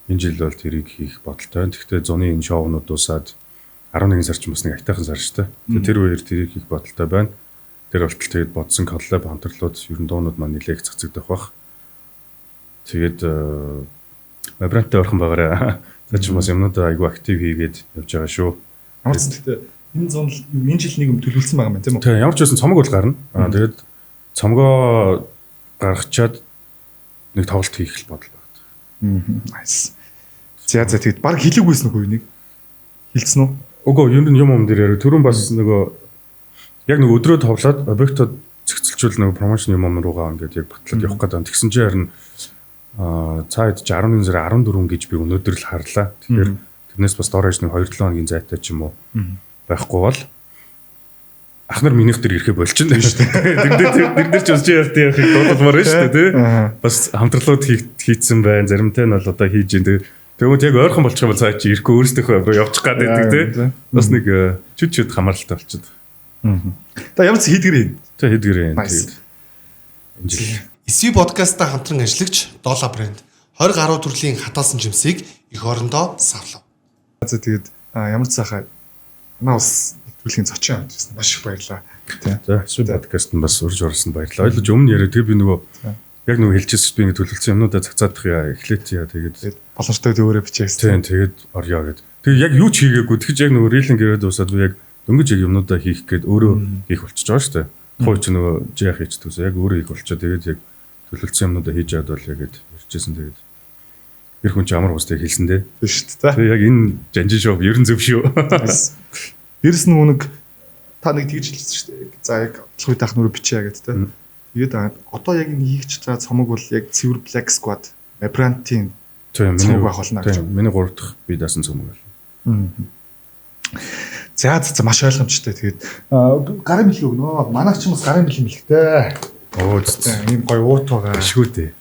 энэ жил бол тэрийг хийх бодолтой байна. Гэхдээ зуны энэ шоунууд дуусаад 11 сар ч бас нэг айтайхан сар шүү дээ. Тэр үеэр тэрийг хийх бодолтой байна. Тэр болтол тэгээд бодсон коллаб хамтарлууд ерөн дуунууд маань нэлээд цацагдах бах. Тэгээд Бранттай орхон байгаарай. Цааш бас юмнуудаа айгүй актив хийгээд явж байгаа шүү. Ямар ч гэхдээ энэ зон энэ жил нэг юм төлөвлөсөн байгаа юм тийм үү? Тийм ямар ч байсан цомог бол гарна. Тэгээд цомгоо гаргачаад нэг тоглолт хийх л бодол байна. Nice. За тэгээд баг хэлээгүйсэн хөө нэг хэлсэн үү? Үгүй юм дээр яриа. Түрүүн бас нөгөө яг нэг өдрөө тоглоод объектод цэгцэлжүүл нөгөө промошн юм руугаа ингээд яг батлаад явах гэдэг. Тэгсэн чинь харин цаад 11 сарын 14 гэж би өнөөдөр л харлаа. Тэгэхээр тэрнээс бас доор ажны 2-7 хоногийн зайтай ч юм уу байхгүй бол ах нар минийх дээр ирэхэ болчихно шүү дээ. Тэр дээр ч усч яарт яхийг дуудалмаар байна шүү дээ тий. Бас хамтралууд хийцэн байна. Заримтай нь бол одоо хийж ин тэгвэл яг ойрхон болчих юм бол цаа чи ирэхгүй өөрсдийнхөө руу явчих гад байдаг тий. Бас нэг чүд хамааралтай болчиход. За ямар ч хийдгэрээ. За хийдгэрээ. Тэгээд энэ жил SV podcast-тай хамтран ажиллагч Dollar брэнд 20 гаруй төрлийн хатаасан жимсийг эх орондоо савлав. За тэгээд ямар ч сайхан манай бас нэвтрүүлгийн зочин авчихсан. Маш их баярлалаа. За SV podcast-д бас урьж орсон баярлалаа. Ойлгож өмнө яриа тэг би нөгөө яг нөгөө хэлчихсэн би ингэ төлөвлөсөн юмнуудаа цацаадах яа эхлэт яа тэгээд боломжтой өөрөө бичээсэн. Тийм тэгээд орё гэд. Тэгээд яг юу ч хийгээгүй. Тэгж яг нөгөө рилинг ирээд дуусаад би яг дөнгөж яг юмнуудаа хийх гээд өөрөө хийх болчихж байгаа шүү дээ. Хууч нөгөө жаах хийчихсэн. Яг өөрөө хийх болчихоо тэгээд яг төлөвлөсөн юмнуудаа хийж аваад бол яг гээд ирчихсэн. Тэгээд эр хүн ч амар устай хэлсэн дээ. Тийм шүү дээ. Тэгээд яг энэ жанжин шоу ерэн зөв шүү. Дээрс нь нэг та нэг тэгж хэлсэн шүү дээ. За яг одлогын таах нүрэ бичээ гэдэг те. Тэгээд одоо яг энэ хийгч байгаа цомог бол яг цэвэр Black Squad Brand-ийн цомог байх болно гэж. Миний 3 дахь бие даасан цомог байна. За маш ойлгомжтой. Тэгээд гарын бэлэг өгнө. Манайх ч бас гарын бэлэг мэлхтэй. Оо ийм гоё уут байгаа. Шгүй дээ.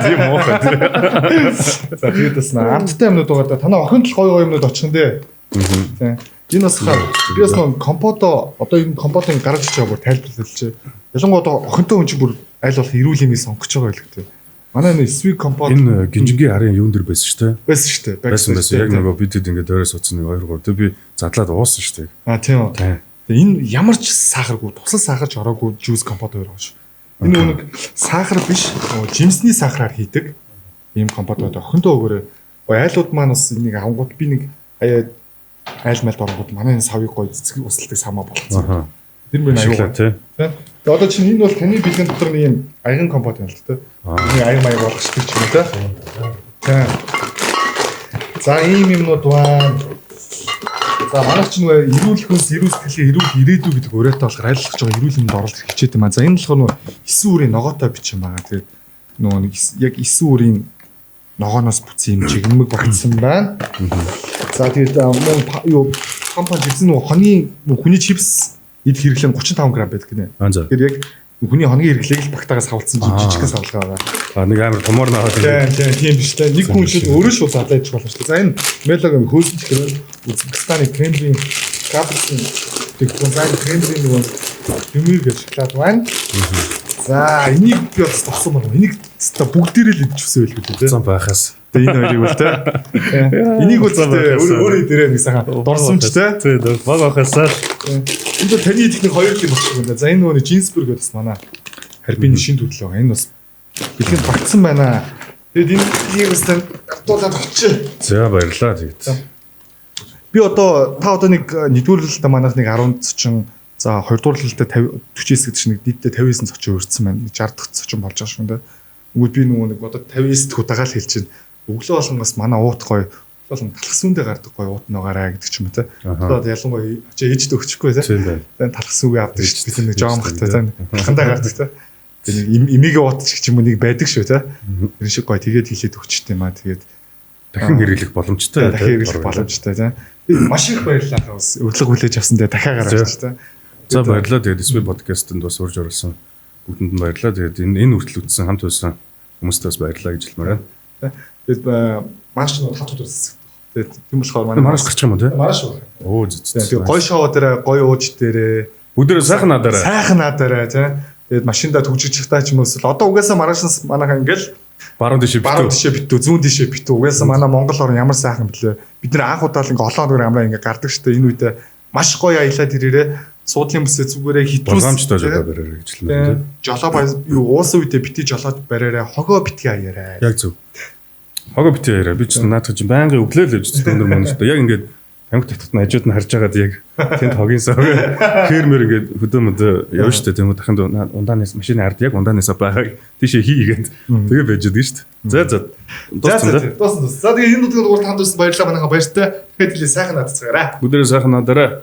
Тийм уухай. За тэгээд бас амттай юмнууд байгаа да. Танаа охин тал гоё юмнууд очих нь дээ. Тийм. Энэ бас би бас нэг компото одоо энэ компотын гаргаж ирж байгаа бүр тайлбарлалч. Ялангуяа охинтой хүн чинь бүр аль болох эрүүл юмыг сонгож байгаа байлгүй. Манай энэ Sweet компот энэ гинжингийн арын юун дээр байсан шүү дээ. Байсан шүү дээ. Байсан. Яг нөгөө бидэд ингээд дээрээ суудсан 2 3 тэг би задлаад уусан шүү дээ. Тийм үү. Тэгээ энэ ямар ч сахаргүй, тусал сахарч ороогүй juice компот хоёр байгаа шүү. Энэ нэг сахар биш, жимсний сахараар хийдэг ийм компотод охинтой өгөөрэй. Айлууд маань бас энийг авангууд би нэг айл мэлд оронгууд манай энэ савыг гоё цэцэг усалдаг самаа болцсон. Тэр мөр аюулгүй тий. Тэгээ одоо чинь энэ бол таны бэлгийн дотор нэг юм аяган компот юм л тэ. Нэг аяг маяг болох шиг ч юм тэ. Тий. За ийм юмнууд байна. За манайх ч нөгөө эрүүл хүнс, эрүүл сэтгэлийн эрүүл ирээдүй гэдэг уриатай болохоор айлгаж байгаа эрүүл юмд оролцох хичээд юм аа. За энэ болохоор нөгөө 9 үрийн ногоотой бичсэн байгаа. Тэгээд нөгөө нэг яг 9 үрийн ногооноос бүтсэн юм жигмэг багтсан байна. За тэгээд юу компани жигсэн нөгөө хоны хүний чипс эд хэрэглэн 35 г байдаг гинэ. Тэгэхээр яг хүний хоногийн хэрэглээг л багтаагаас хавалцсан жижигхэн савлгаа байгаа. Нэг амар томор наагаад тийм биш үү. Нэг хүн шууд өөрөө шууд задлаад ич болно шүү дээ. За энэ мелог хөөсөж гэвэл Узбекистаны Кремлин капсын технологи Кремлин нөгөө юмэр гэж шоколад байна. За энийг би бас товсон байна. Энийг бүгдээрээ л идчихсэн байлгүй дээ. Зам байхаас. Тэгээ энэ хоёрыг бол тэ. Энийг бол өөрөө дээрээ нэг сайхан дорсомч тэ. Тийм баг байхасаа. Энэ бол таны идэх нэг хоёр юм болчих юм да. За энэ нөгөө Джинсберг гэдээс манай харбины шин төрлөө. Энэ бас бэлгэнд багтсан байна. Тэгээд энэ хэвээр автуулаад очив. За баярлаа тэгээд. Би одоо та одоо нэгдүгээр лэлтэ манайх 10 цочин за хоёрдугаар лэлтэ 49 гэдэг чинь нийтдээ 59 цочин өрцсөн байна. 60 дахь цочин болж байгаа шүү дээ. Тэгвэл би нэг одоо 59 дахь удагаал хэлж чинь өглөө болгоноос манай уут гоё болон талхсүндээ гардаг гоё уут нугаараа гэдэг ч юм уу те. Одоо ялангуяа очиж ээжд өгчихгүй те. Тэгээд талхсүгээ авдаг шүү дээ. Бид нэг жоомхтай те. Талхандаа гардаг те. Тэгээд эмигээ уутчих ч юм уу нэг байдаг шүү те. Тэр шиг гоё тэгээд хэлээд өгчтэй маа тэгээд дахин хэрэглэх боломжтой. Дахин хэрэглэх боломжтой тийм. Маш их баярлалаа бас өглөг хүлээж авсан дээр дахиагаар авч тийм. За баярлалаа. Тэгээд SB podcast-д бас урьж оруулсан бүгдэнд нь баярлалаа. Тэгээд энэ хүртэл үтсэн хамт байсан хүмүүстээ бас баярлалаа гэж хэлмээр байна. Тэгээд маш нөө хатууд үзсэн. Тэгээд тийм болохоор манай мараш гарчих юм уу те? Мараш уу. Оо зү. Тэгээд гоё шоу дээр гоё ууж дээрээ өдөр сайхан надаараа. Сайхан надаараа тийм. Тэгээд машиндаа төгжиж чигтаа ч юм уу одоо угаасаа марашнаас манайхаа ингээл баруун тишээ битүү, зүүн тишээ битүү. Угаасаа манай Монгол орн ямар сайхан блэ. Бид нэр анх удаал ингээ олоод өөр амраа ингээ гардаг штэ. Энэ үедээ маш гоё аялаад ирээрээ суудлын бүсээ зүгээрээ хитрүүс болгоомжтой жолоо бариараа гэж хэлмээр тийм. Жолоо юу уусан үедээ бити жолоод бариараа хогоо битгий аяараа. Яг зөв. Хогоо бити аяараа. Би ч наадах чинь байнгын өглөөл гэж өндөр мөн шүү дээ. Яг ингээд тамхи татхад нь хажууд нь харж байгаад яг тэнд хогийн сав фермер ингээд хөдөөмөдөө явна шүү дээ. Тийм үү дахинд ундаанаас машины ард яг ундаанаас байгааг тийшээ хийгээд тэгээ байж байгаа шүү дээ. За. Дуусна. За тэгээ энэ нүдгээр урд хамт ирсэн баярлалаа манайха баяртай. Тэгэхээр хэлээ сайхан надцгаараа. Бүгдээрээ сайхан надаараа.